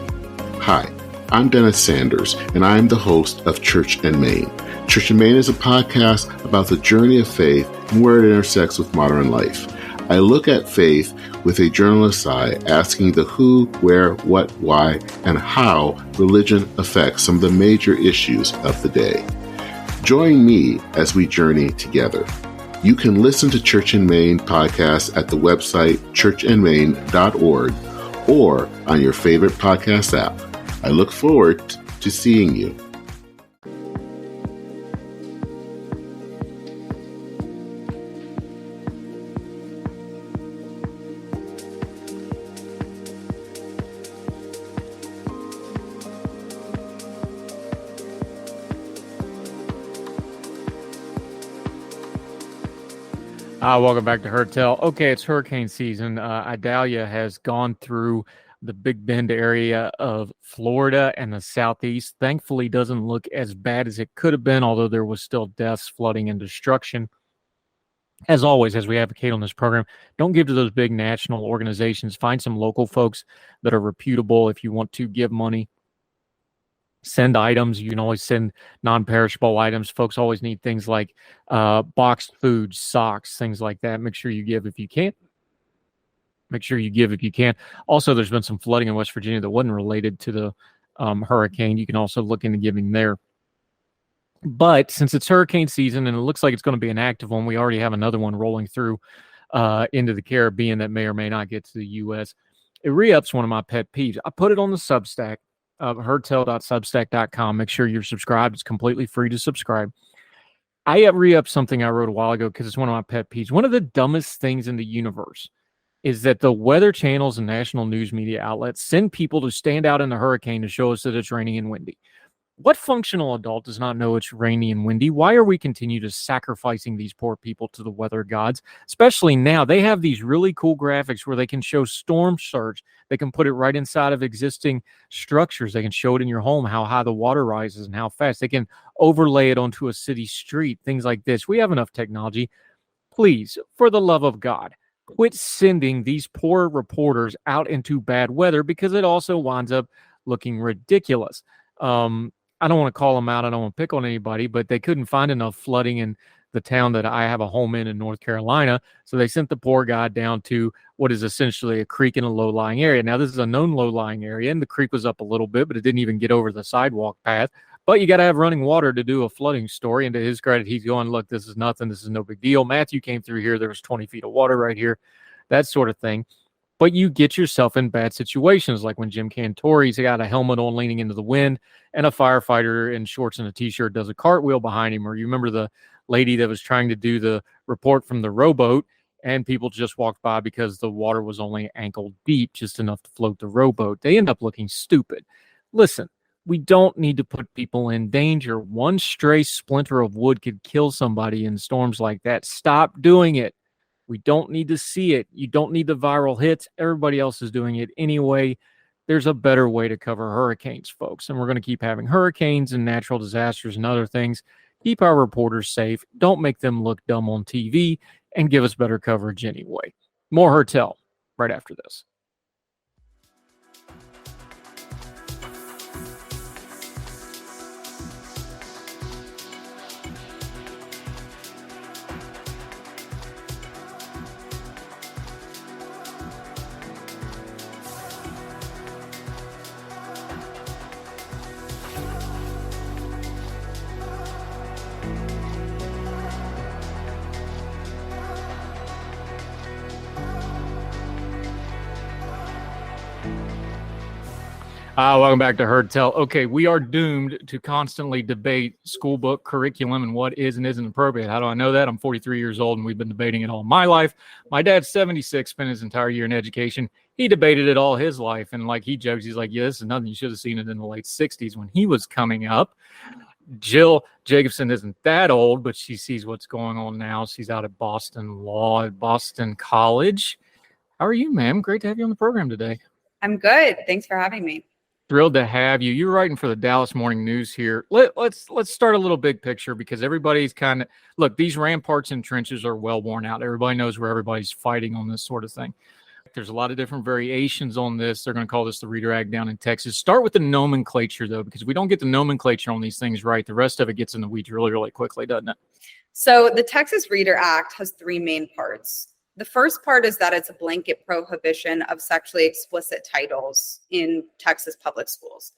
S5: Hi, I'm Dennis Sanders, and I'm the host of Church and Main. Church and Main is a podcast about the journey of faith and where it intersects with modern life. I look at faith with a journalist's eye, asking the who, where, what, why, and how religion affects some of the major issues of the day. Join me as we journey together. You can listen to Church and Main podcast at the website churchandmain.org or on your favorite podcast app. I look forward to seeing you.
S3: Welcome back to Hertel. Okay, it's hurricane season. Idalia has gone through the Big Bend area of Florida and the southeast. Thankfully, doesn't look as bad as it could have been, although there was still deaths, flooding, and destruction. As always, as we advocate on this program, don't give to those big national organizations. Find some local folks that are reputable if you want to give money. Send items. You can always send non-perishable items. Folks always need things like boxed food, socks, things like that. Make sure you give if you can. Also, there's been some flooding in West Virginia that wasn't related to the hurricane. You can also look into giving there. But since it's hurricane season and it looks like it's going to be an active one, we already have another one rolling through into the Caribbean that may or may not get to the U.S. It re-ups one of my pet peeves. I put it on the Substack. hertel.substack.com. Make sure you're subscribed. It's completely free to subscribe. I re-upped something I wrote a while ago because it's one of my pet peeves. One of the dumbest things in the universe is that the weather channels and national news media outlets send people to stand out in the hurricane to show us that it's raining and windy. What functional adult does not know it's rainy and windy? Why are we continue to sacrificing these poor people to the weather gods? Especially now, they have these really cool graphics where they can show storm surge. They can put it right inside of existing structures. They can show it in your home, how high the water rises and how fast. They can overlay it onto a city street, things like this. We have enough technology. Please, for the love of God, quit sending these poor reporters out into bad weather because it also winds up looking ridiculous. I don't want to call them out. I don't want to pick on anybody, but they couldn't find enough flooding in the town that I have a home in North Carolina. So they sent the poor guy down to what is essentially a creek in a low-lying area. Now, this is a known low-lying area, and the creek was up a little bit, but it didn't even get over the sidewalk path. But you got to have running water to do a flooding story. And to his credit, he's going, look, this is nothing. This is no big deal. Matthew came through here. There was 20 feet of water right here, that sort of thing. But you get yourself in bad situations, like when Jim Cantori's got a helmet on leaning into the wind and a firefighter in shorts and a T-shirt does a cartwheel behind him. Or you remember the lady that was trying to do the report from the rowboat and people just walked by because the water was only ankle deep, just enough to float the rowboat. They end up looking stupid. Listen, we don't need to put people in danger. One stray splinter of wood could kill somebody in storms like that. Stop doing it. We don't need to see it. You don't need the viral hits. Everybody else is doing it anyway. There's a better way to cover hurricanes, folks. And we're going to keep having hurricanes and natural disasters and other things. Keep our reporters safe. Don't make them look dumb on TV and give us better coverage anyway. More Hertel right after this. Welcome back to Heard Tell. Okay, we are doomed to constantly debate school book curriculum and what is and isn't appropriate. How do I know that? I'm 43 years old and we've been debating it all my life. My dad's 76, spent his entire year in education. He debated it all his life. And like he jokes, he's like, yeah, this is nothing. You should have seen it in the late 60s when he was coming up. Jill Jacobson isn't that old, but she sees what's going on now. She's out at Boston Law at Boston College. How are you, ma'am? Great to have you on the program today.
S6: I'm good. Thanks for having me.
S3: Thrilled to have you. You're writing for the Dallas Morning News here. Let's start a little big picture because everybody's kind of look. These ramparts and trenches are well worn out. Everybody knows where everybody's fighting on this sort of thing. There's a lot of different variations on this. They're going to call this the Reader Act down in Texas. Start with the nomenclature though, because we don't get the nomenclature on these things right. The rest of it gets in the weeds really, really quickly, doesn't it?
S6: So the Texas Reader Act has three main parts. The first part is that it's a blanket prohibition of sexually explicit titles in Texas public schools.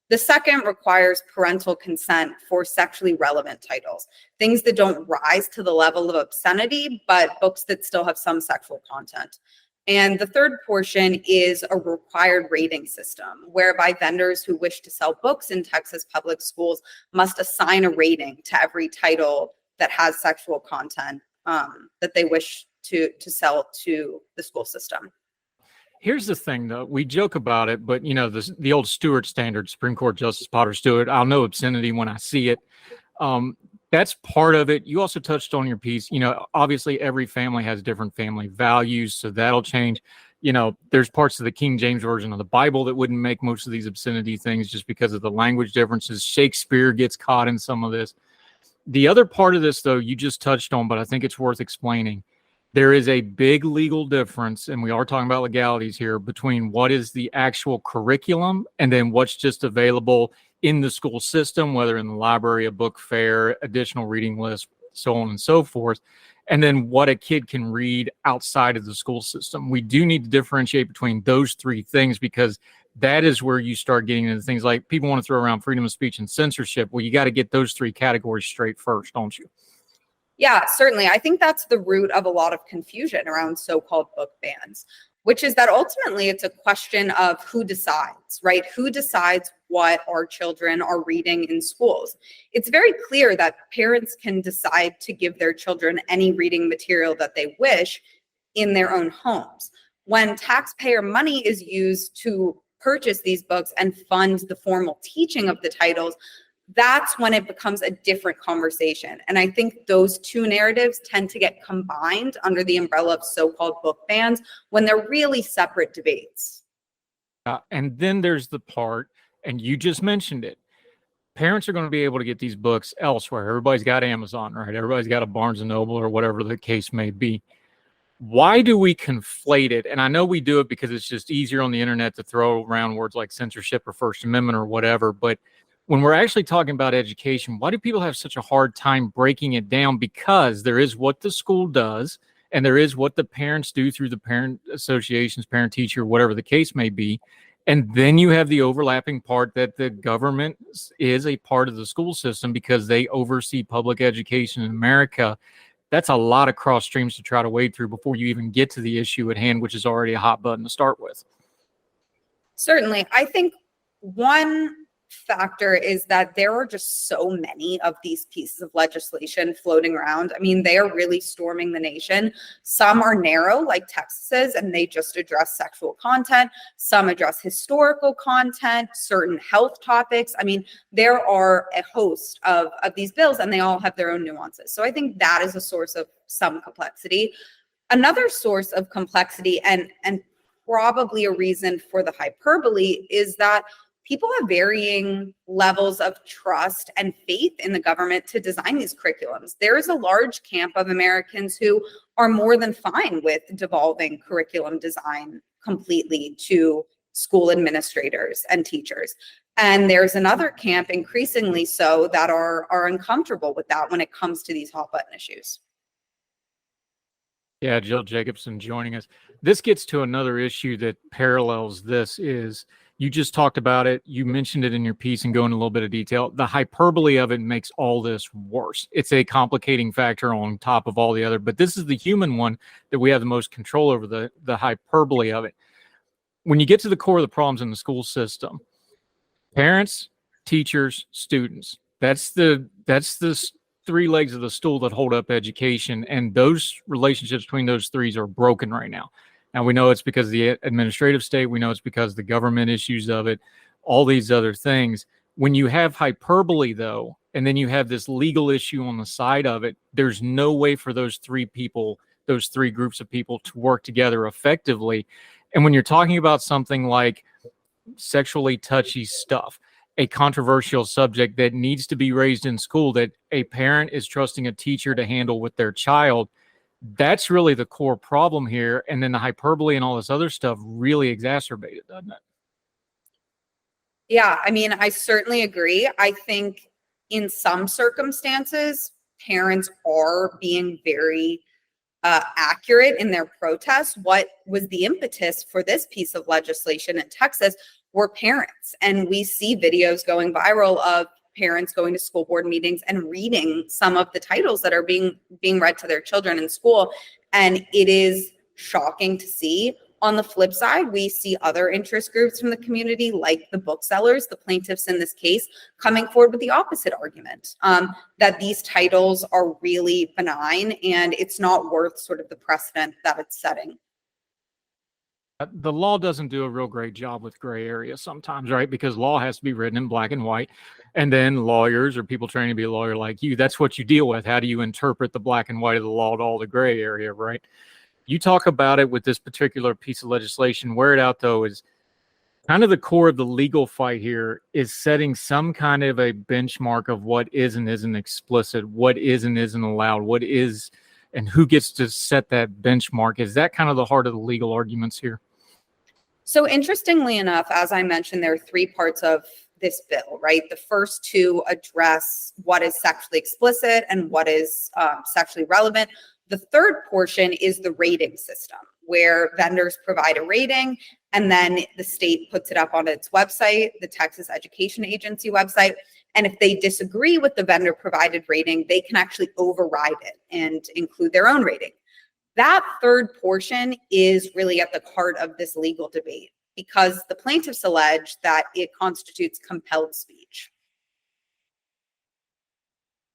S6: The second requires parental consent for sexually relevant titles, things that don't rise to the level of obscenity, but books that still have some sexual content. And the third portion is a required rating system, whereby vendors who wish to sell books in Texas public schools must assign a rating to every title that has sexual content that they wish to sell to the school system.
S3: Here's the thing, though. We joke about it, but, you know, the old Stewart standard, Supreme Court Justice Potter Stewart, I'll know obscenity when I see it. That's part of it. You also touched on your piece. You know, obviously, every family has different family values, so that'll change. You know, there's parts of the King James Version of the Bible that wouldn't make most of these obscenity things just because of the language differences. Shakespeare gets caught in some of this. The other part of this, though, you just touched on, but I think it's worth explaining. There is a big legal difference, and we are talking about legalities here, between what is the actual curriculum and then what's just available in the school system, whether in the library, a book fair, additional reading list, so on and so forth, and then what a kid can read outside of the school system. We do need to differentiate between those three things because that is where you start getting into things like people want to throw around freedom of speech and censorship. Well, you got to get those three categories straight first, don't you?
S6: Yeah, certainly. I think that's the root of a lot of confusion around so-called book bans, which is that ultimately it's a question of who decides, right? Who decides what our children are reading in schools? It's very clear that parents can decide to give their children any reading material that they wish in their own homes. When taxpayer money is used to purchase these books and fund the formal teaching of the titles, that's when it becomes a different conversation. And I think those two narratives tend to get combined under the umbrella of so-called book bans when they're really separate debates.
S3: And then there's the part, and you just mentioned it, parents are going to be able to get these books elsewhere. Everybody's got Amazon, right? Everybody's got a Barnes & Noble or whatever the case may be. Why do we conflate it? And I know we do it because it's just easier on the internet to throw around words like censorship or First Amendment or whatever, but when we're actually talking about education, why do people have such a hard time breaking it down? Because there is what the school does, and there is what the parents do through the parent associations, parent teacher, whatever the case may be. And then you have the overlapping part that the government is a part of the school system because they oversee public education in America. That's a lot of cross streams to try to wade through before you even get to the issue at hand, which is already a hot button to start with.
S6: Certainly. I think one factor is that there are just so many of these pieces of legislation floating around. I mean, they are really storming the nation. Some are narrow, like Texas's, and they just address sexual content. Some address historical content, certain health topics. I mean, there are a host of these bills, and they all have their own nuances. So I think that is a source of some complexity. Another source of complexity and probably a reason for the hyperbole is that people have varying levels of trust and faith in the government to design these curriculums. There is a large camp of Americans who are more than fine with devolving curriculum design completely to school administrators and teachers. And there's another camp, increasingly so, that are uncomfortable with that when it comes to these hot button issues.
S3: Yeah, Jill Jacobson joining us. This gets to another issue that parallels this is, you just talked about it. You mentioned it in your piece and go into a little bit of detail. The hyperbole of it makes all this worse. It's a complicating factor on top of all the other, but this is the human one that we have the most control over, the hyperbole of it. When you get to the core of the problems in the school system, Parents, teachers, students. That's the three legs of the stool that hold up education, and those relationships between those threes are broken right now. Now we know it's because of the administrative state. We know it's because of the government issues of it, all these other things. When you have hyperbole, though, and then you have this legal issue on the side of it, there's no way for those three groups of people to work together effectively. And when you're talking about something like sexually touchy stuff, a controversial subject that needs to be raised in school that a parent is trusting a teacher to handle with their child, that's really the core problem here. And then the hyperbole and all this other stuff really exacerbated, doesn't it?
S6: Yeah, I mean, I certainly agree. I think in some circumstances, parents are being very accurate in their protests. What was the impetus for this piece of legislation in Texas were parents. And we see videos going viral of parents going to school board meetings and reading some of the titles that are being read to their children in school. And it is shocking to see. On the flip side, we see other interest groups from the community, like the booksellers, the plaintiffs in this case, coming forward with the opposite argument, that these titles are really benign and it's not worth sort of the precedent that it's setting.
S3: The law doesn't do a real great job with gray areas sometimes, right? Because law has to be written in black and white. And then lawyers or people training to be a lawyer like you, that's what you deal with. How do you interpret the black and white of the law to all the gray area, right? You talk about it with this particular piece of legislation. Wear it out, though, is kind of the core of the legal fight here is setting some kind of a benchmark of what is and isn't explicit, what is and isn't allowed, what is and who gets to set that benchmark. Is that kind of the heart of the legal arguments here?
S6: So interestingly enough, as I mentioned, there are three parts of this bill, right? The first two address what is sexually explicit and what is sexually relevant. The third portion is the rating system, where vendors provide a rating and then the state puts it up on its website, the Texas Education Agency website. And if they disagree with the vendor provided rating, they can actually override it and include their own rating. That third portion is really at the heart of this legal debate because the plaintiffs allege that it constitutes compelled speech.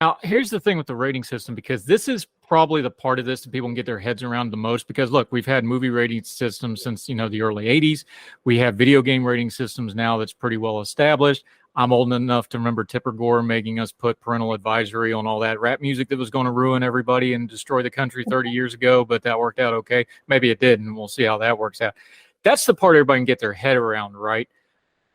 S3: Now, here's the thing with the rating system, because this is probably the part of this that people can get their heads around the most. Because look, we've had movie rating systems since, the early 80s. We have video game rating systems now that's pretty well established. I'm old enough to remember Tipper Gore making us put parental advisory on all that rap music that was going to ruin everybody and destroy the country 30 years ago, but that worked out okay. Maybe it didn't. We'll see how that works out. That's the part everybody can get their head around, right?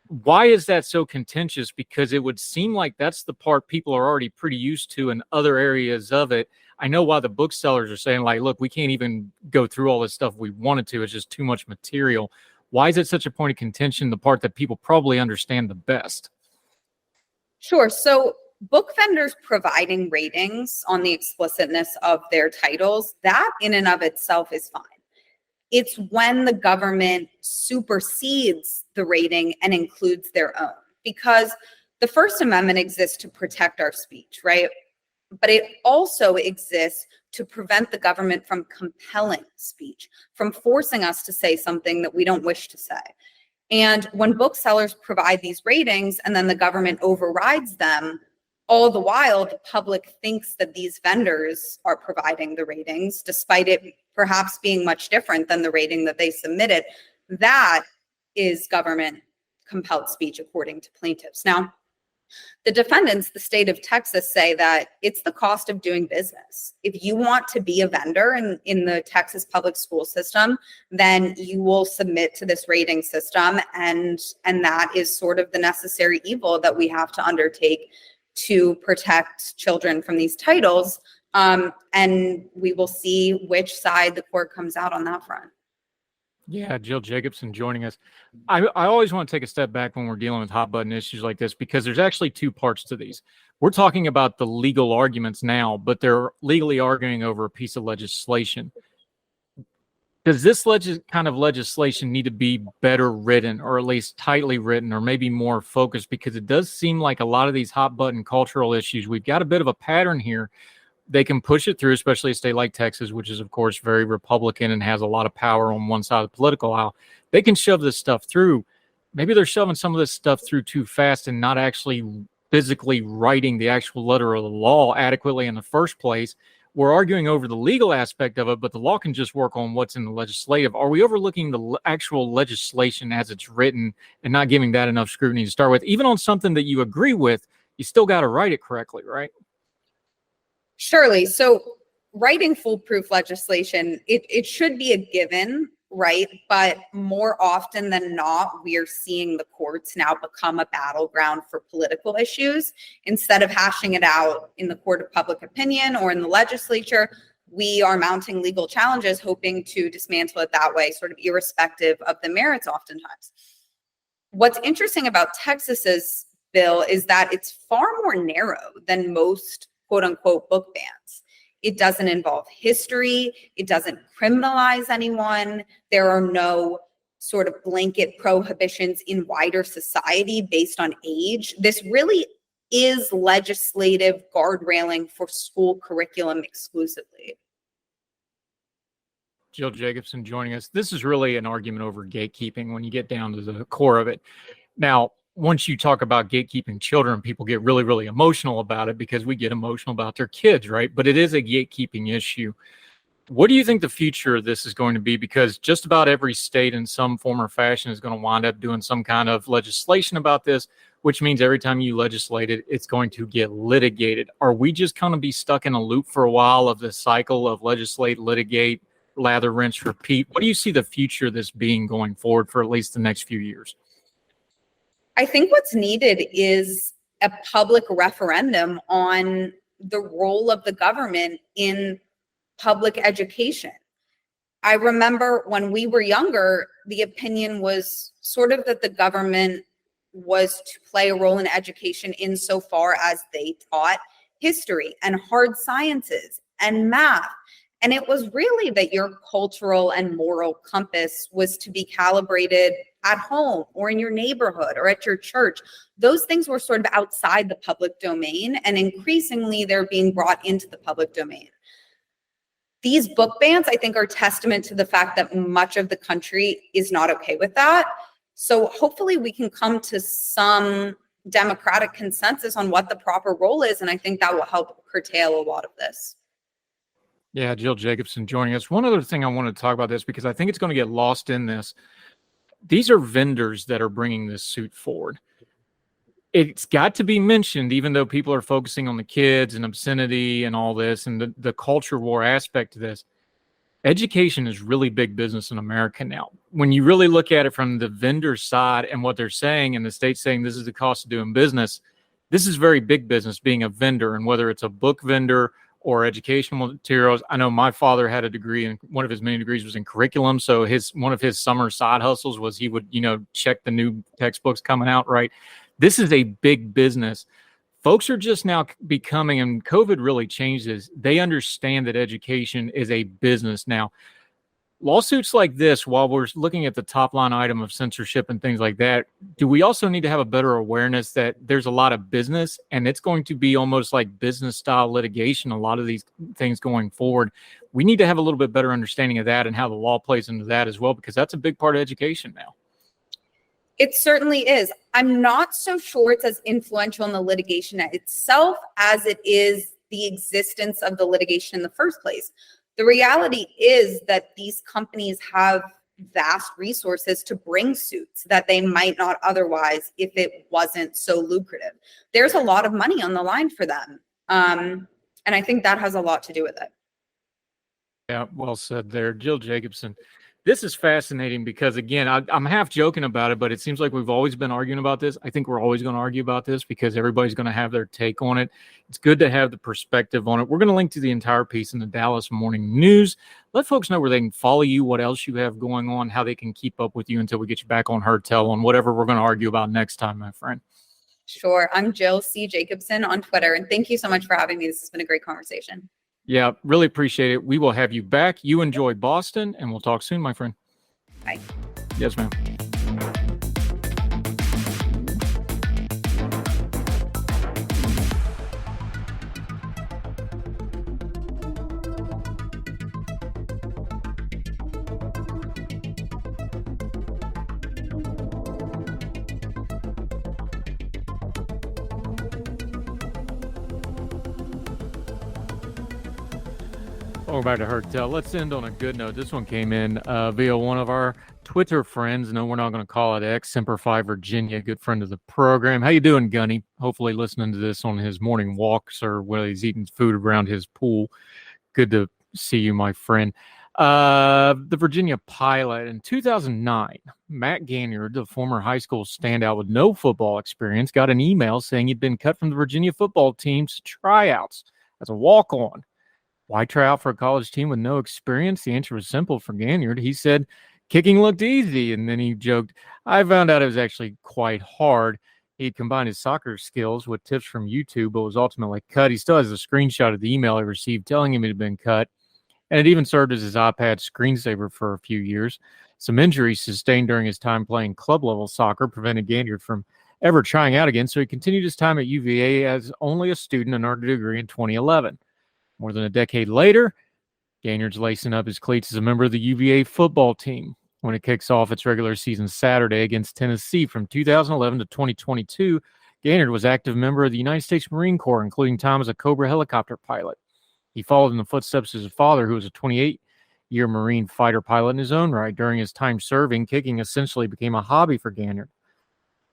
S3: Why is that so contentious? Because it would seem like that's the part people are already pretty used to in other areas of it. I know why the booksellers are saying, like, look, we can't even go through all this stuff we wanted to. It's just too much material. Why is it such a point of contention, the part that people probably understand the best?
S6: Sure. So book vendors providing ratings on the explicitness of their titles, that in and of itself is fine. It's when the government supersedes the rating and includes their own, because the First Amendment exists to protect our speech, right? But it also exists to prevent the government from compelling speech, from forcing us to say something that we don't wish to say. And when booksellers provide these ratings and then the government overrides them, all the while the public thinks that these vendors are providing the ratings, despite it perhaps being much different than the rating that they submitted. That is government compelled speech, according to plaintiffs. Now, the defendants, the state of Texas, say that it's the cost of doing business. If you want to be a vendor in the Texas public school system, then you will submit to this rating system. And that is sort of the necessary evil that we have to undertake to protect children from these titles. And we will see which side the court comes out on that front.
S3: Yeah, Jill Jacobson joining us. I always want to take a step back when we're dealing with hot button issues like this, because there's actually two parts to these. We're talking about the legal arguments now, but they're legally arguing over a piece of legislation. Does this kind of legislation need to be better written, or at least tightly written, or maybe more focused? Because it does seem like a lot of these hot button cultural issues, we've got a bit of a pattern here. They can push it through, especially a state like Texas, which is, of course, very Republican and has a lot of power on one side of the political aisle. They can shove this stuff through. maybe they're shoving some of this stuff through too fast and not actually physically writing the actual letter of the law adequately in the first place. We're arguing over the legal aspect of it, but the law can just work on what's in the legislative. Are we overlooking the actual legislation as it's written and not giving that enough scrutiny to start with? Even on something that you agree with, you still got to write it correctly, right?
S6: Surely. So writing foolproof legislation, it should be a given, right? But more often than not, we are seeing the courts now become a battleground for political issues. Instead of hashing it out in the court of public opinion or in the legislature, we are mounting legal challenges, hoping to dismantle it that way, sort of irrespective of the merits oftentimes. What's interesting about Texas's bill is that it's far more narrow than most quote unquote book bans. It doesn't involve history. It doesn't criminalize anyone. There are no sort of blanket prohibitions in wider society based on age. This really is legislative guardrailing for school curriculum exclusively.
S3: Jill Jacobson joining us. This is really an argument over gatekeeping when you get down to the core of it. Now, once you talk about gatekeeping children, people get really, really emotional about it because we get emotional about their kids, right? But it is a gatekeeping issue. What do you think the future of this is going to be? Because just about every state in some form or fashion is going to wind up doing some kind of legislation about this, which means every time you legislate it, it's going to get litigated. Are we just going to be stuck in a loop for a while of the cycle of legislate, litigate, lather, rinse, repeat? What do you see the future of this being going forward for at least the next few years?
S6: I think what's needed is a public referendum on the role of the government in public education. I remember when we were younger, the opinion was sort of that the government was to play a role in education insofar as they taught history and hard sciences and math. And it was really that your cultural and moral compass was to be calibrated at home or in your neighborhood or at your church. Those things were sort of outside the public domain, and increasingly they're being brought into the public domain. These book bans, I think, are testament to the fact that much of the country is not okay with that. So hopefully we can come to some democratic consensus on what the proper role is, and I think that will help curtail a lot of this.
S3: Yeah, Jill Jacobson joining us. One other thing I want to talk about this, because I think it's going to get lost in this. These are vendors that are bringing this suit forward. It's got to be mentioned, even though people are focusing on the kids and obscenity and all this and the culture war aspect to this. Education is really big business in America now. When you really look at it from the vendor side and what they're saying, and the state saying this is the cost of doing business, this is very big business being a vendor. And whether it's a book vendor or educational materials. I know my father had a degree, and one of his main degrees was in curriculum. So one of his summer side hustles was he would, check the new textbooks coming out, right? This is a big business. Folks are just now becoming, and COVID really changed this. They understand that education is a business now. Lawsuits like this, while we're looking at the top line item of censorship and things like that, do we also need to have a better awareness that there's a lot of business and it's going to be almost like business style litigation, a lot of these things going forward? We need to have a little bit better understanding of that and how the law plays into that as well, because that's a big part of education now.
S6: It certainly is. I'm not so sure it's as influential in the litigation itself as it is the existence of the litigation in the first place. The reality is that these companies have vast resources to bring suits that they might not otherwise if it wasn't so lucrative. There's a lot of money on the line for them. And I think that has a lot to do with it.
S3: Yeah, well said there. Jill Jacobson. This is fascinating because, again, I'm half joking about it, but it seems like we've always been arguing about this. I think we're always going to argue about this because everybody's going to have their take on it. It's good to have the perspective on it. We're going to link to the entire piece in the Dallas Morning News. Let folks know where they can follow you, what else you have going on, how they can keep up with you until we get you back on Heard Tell on whatever we're going to argue about next time, my friend.
S6: Sure. I'm Jill C. Jacobson on Twitter, and thank you so much for having me. This has been a great conversation.
S3: Yeah, really appreciate it. We will have you back. You enjoy Boston, and we'll talk soon, my friend.
S6: Bye.
S3: Yes, ma'am. Welcome back to Hertel. Let's end on a good note. This one came in via one of our Twitter friends. No, we're not going to call it X. Semper Virginia, good friend of the program. How you doing, Gunny? Hopefully listening to this on his morning walks or while he's eating food around his pool. Good to see you, my friend. The Virginia pilot in 2009, Matt Ganyard, the former high school standout with no football experience, got an email saying he'd been cut from the Virginia football team's tryouts as a walk-on. Why try out for a college team with no experience? The answer was simple for Ganyard. He said kicking looked easy, and then he joked, I found out it was actually quite hard. He'd combined his soccer skills with tips from YouTube, but was ultimately cut. He still has a screenshot of the email he received telling him he'd been cut, and it even served as his iPad screensaver for a few years. Some injuries sustained during his time playing club-level soccer prevented Ganyard from ever trying out again, so he continued his time at UVA as only a student and earned a degree in 2011. More than a decade later, Ganyard's lacing up his cleats as a member of the UVA football team. When it kicks off its regular season Saturday against Tennessee from 2011 to 2022, Ganyard was active member of the United States Marine Corps, including time as a Cobra helicopter pilot. He followed in the footsteps of his father, who was a 28-year Marine fighter pilot in his own right. During his time serving, kicking essentially became a hobby for Ganyard.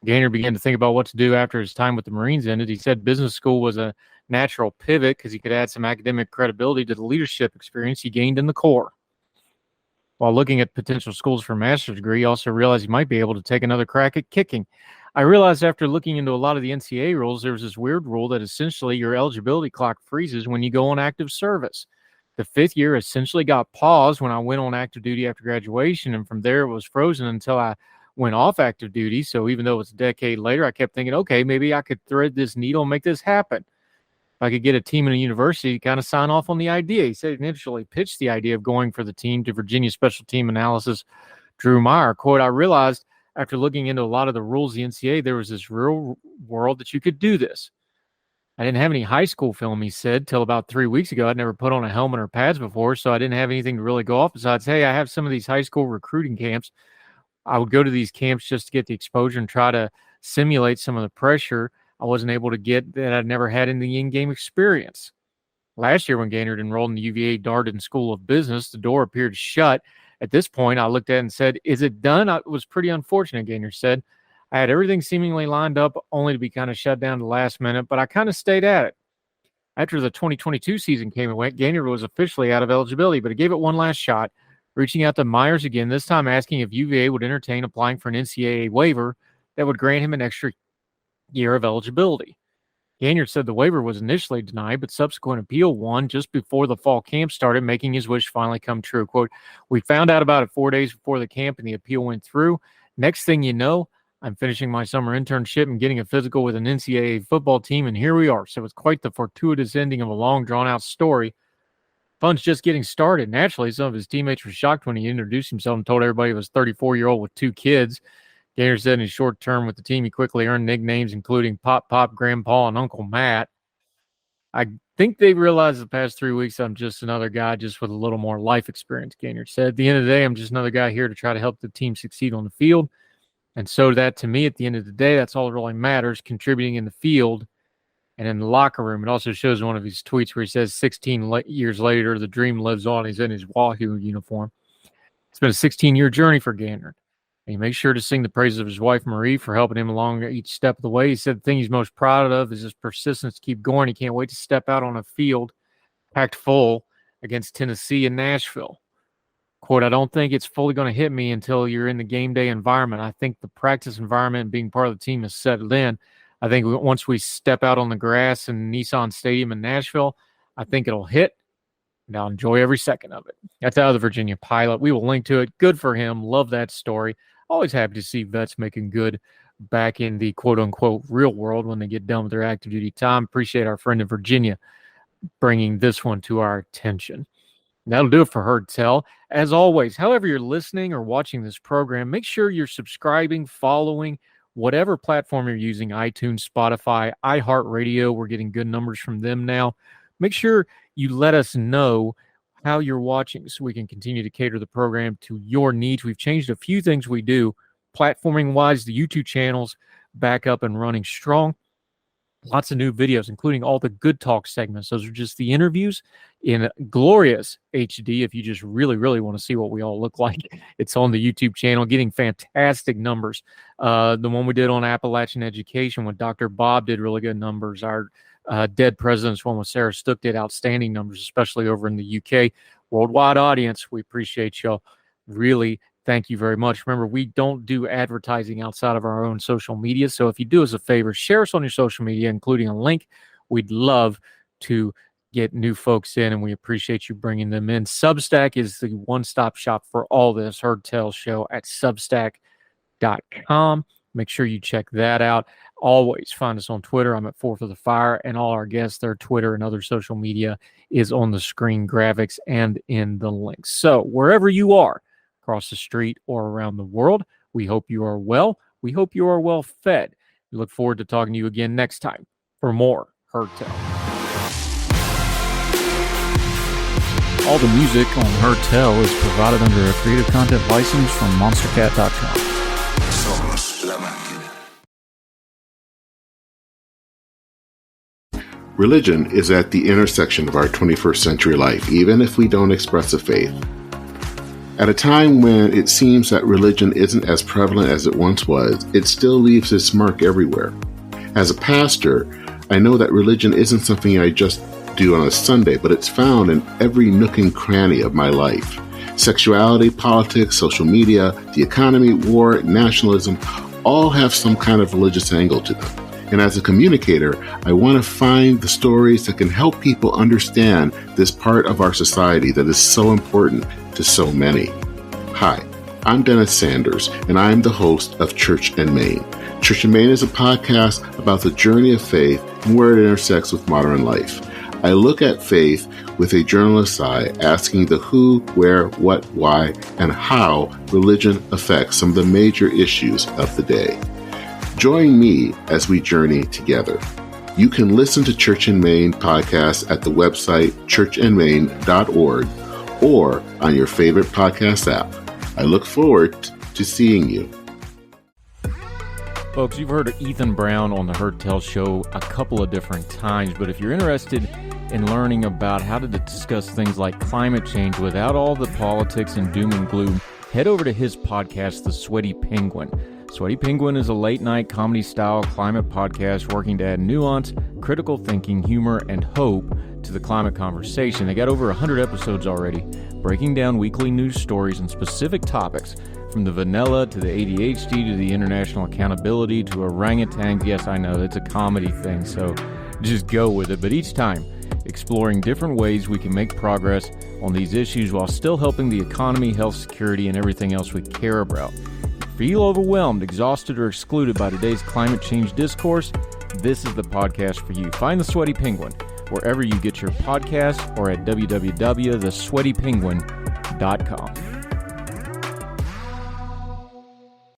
S3: Ganyard began to think about what to do after his time with the Marines ended. He said business school was a natural pivot because he could add some academic credibility to the leadership experience he gained in the Corps. While looking at potential schools for a master's degree, he also realized he might be able to take another crack at kicking. I realized after looking into a lot of the NCAA rules, there was this weird rule that essentially your eligibility clock freezes when you go on active service. The 5th year essentially got paused when I went on active duty after graduation, and from there it was frozen until I went off active duty. So even though it was a decade later, I kept thinking, okay, maybe I could thread this needle and make this happen. If I could get a team in a university to kind of sign off on the idea. He said he initially pitched the idea of going for the team to Virginia special team analysis Drew Meyer. Quote, I realized after looking into a lot of the rules of the NCAA, there was this real world that you could do this. I didn't have any high school film, he said, till about 3 weeks ago. I'd never put on a helmet or pads before, so I didn't have anything to really go off besides, hey, I have some of these high school recruiting camps. I would go to these camps just to get the exposure and try to simulate some of the pressure I wasn't able to get that I'd never had in the in-game experience. Last year when Ganyard enrolled in the UVA Darden School of Business, the door appeared shut. At this point, I looked at it and said, is it done? It was pretty unfortunate, Ganyard said. I had everything seemingly lined up only to be kind of shut down at the last minute, but I kind of stayed at it. After the 2022 season came and went, Ganyard was officially out of eligibility, but he gave it one last shot, reaching out to Myers again, this time asking if UVA would entertain applying for an NCAA waiver that would grant him an extra year of eligibility. Ganyard said the waiver was initially denied, but subsequent appeal won just before the fall camp started, making his wish finally come true. Quote, we found out about it 4 days before the camp and the appeal went through. Next thing you know, I'm finishing my summer internship and getting a physical with an NCAA football team, and here we are. So it's quite the fortuitous ending of a long, drawn-out story. Fun's just getting started. Naturally, some of his teammates were shocked when he introduced himself and told everybody he was a 34-year-old with 2 kids. Ganyard said in his short term with the team, he quickly earned nicknames, including Pop, Grandpa, and Uncle Matt. I think they realized the past 3 weeks I'm just another guy just with a little more life experience, Ganyard said. At the end of the day, I'm just another guy here to try to help the team succeed on the field. And so that, to me, at the end of the day, that's all that really matters, contributing in the field and in the locker room. It also shows one of his tweets where he says 16 years later, the dream lives on. He's in his Wahoo uniform. It's been a 16-year journey for Ganyard. He makes sure to sing the praises of his wife, Marie, for helping him along each step of the way. He said the thing he's most proud of is his persistence to keep going. He can't wait to step out on a field packed full against Tennessee and Nashville. Quote, I don't think it's fully going to hit me until you're in the game day environment. I think the practice environment and being part of the team has settled in. I think once we step out on the grass in Nissan Stadium in Nashville, I think it'll hit. And I'll enjoy every second of it. That's out of the Virginia pilot. We will link to it. Good for him. Love that story. Always happy to see vets making good back in the quote-unquote real world when they get done with their active duty time. Appreciate our friend in Virginia bringing this one to our attention. That'll do it for Heard Tell. As always, however you're listening or watching this program, make sure you're subscribing, following, whatever platform you're using, iTunes, Spotify, iHeartRadio. We're getting good numbers from them now. Make sure you let us know how you're watching so we can continue to cater the program to your needs. We've changed a few things we do. Platforming-wise, the YouTube channel's back up and running strong. Lots of new videos, including all the Good Talk segments. Those are just the interviews in glorious HD. If you just really, really want to see what we all look like, it's on the YouTube channel, getting fantastic numbers. The one we did on Appalachian education with Dr. Bob did really good numbers. Our Dead Presidents one with Sarah Stook did outstanding numbers, especially over in the UK. Worldwide audience, we appreciate y'all. Really, thank you very much. Remember, we don't do advertising outside of our own social media. So if you do us a favor, share us on your social media, including a link. We'd love to get new folks in, and we appreciate you bringing them in. Substack is the one-stop shop for all this. Heard Tell Show at substack.com. Make sure you check that out. Always find us on Twitter. I'm at Fourth of the Fire, and all our guests, their Twitter and other social media is on the screen graphics and in the links. So wherever you are, across the street or around the world, we hope you are well. We hope you are well fed. We look forward to talking to you again next time for more Heard Tell.
S7: All the music on Heard Tell is provided under a Creative Content license from monstercat.com.
S8: Somos la máquina.
S5: Religion is at the intersection of our 21st century life, even if we don't express a faith. At a time when it seems that religion isn't as prevalent as it once was, it still leaves its mark everywhere. As a pastor, I know that religion isn't something I just do on a Sunday, but it's found in every nook and cranny of my life. Sexuality, politics, social media, the economy, war, nationalism, all have some kind of religious angle to them. And as a communicator, I want to find the stories that can help people understand this part of our society that is so important to so many. Hi, I'm Dennis Sanders, and I'm the host of Church and Main. Church and Main is a podcast about the journey of faith and where it intersects with modern life. I look at faith with a journalist's eye, asking the who, where, what, why, and how religion affects some of the major issues of the day. Join me as we journey together. You can listen to Church and Main podcast at the website churchandmain.org or on your favorite podcast app. I look forward to seeing you.
S3: Folks, you've heard of Ethan Brown on the Heard Tell Show a couple of different times, but if you're interested in learning about how to discuss things like climate change without all the politics and doom and gloom, head over to his podcast, The Sweaty Penguin. Sweaty Penguin is a late-night comedy-style climate podcast working to add nuance, critical thinking, humor, and hope to the climate conversation. They got over 100 episodes already, breaking down weekly news stories and specific topics, from the vanilla to the ADHD to the international accountability to orangutans. Yes, I know, it's a comedy thing, so just go with it. But each time, exploring different ways we can make progress on these issues while still helping the economy, health, security, and everything else we care about. Feel overwhelmed, exhausted, or excluded by today's climate change discourse? This is the podcast for you. Find The Sweaty Penguin wherever you get your podcasts or at www.thesweatypenguin.com.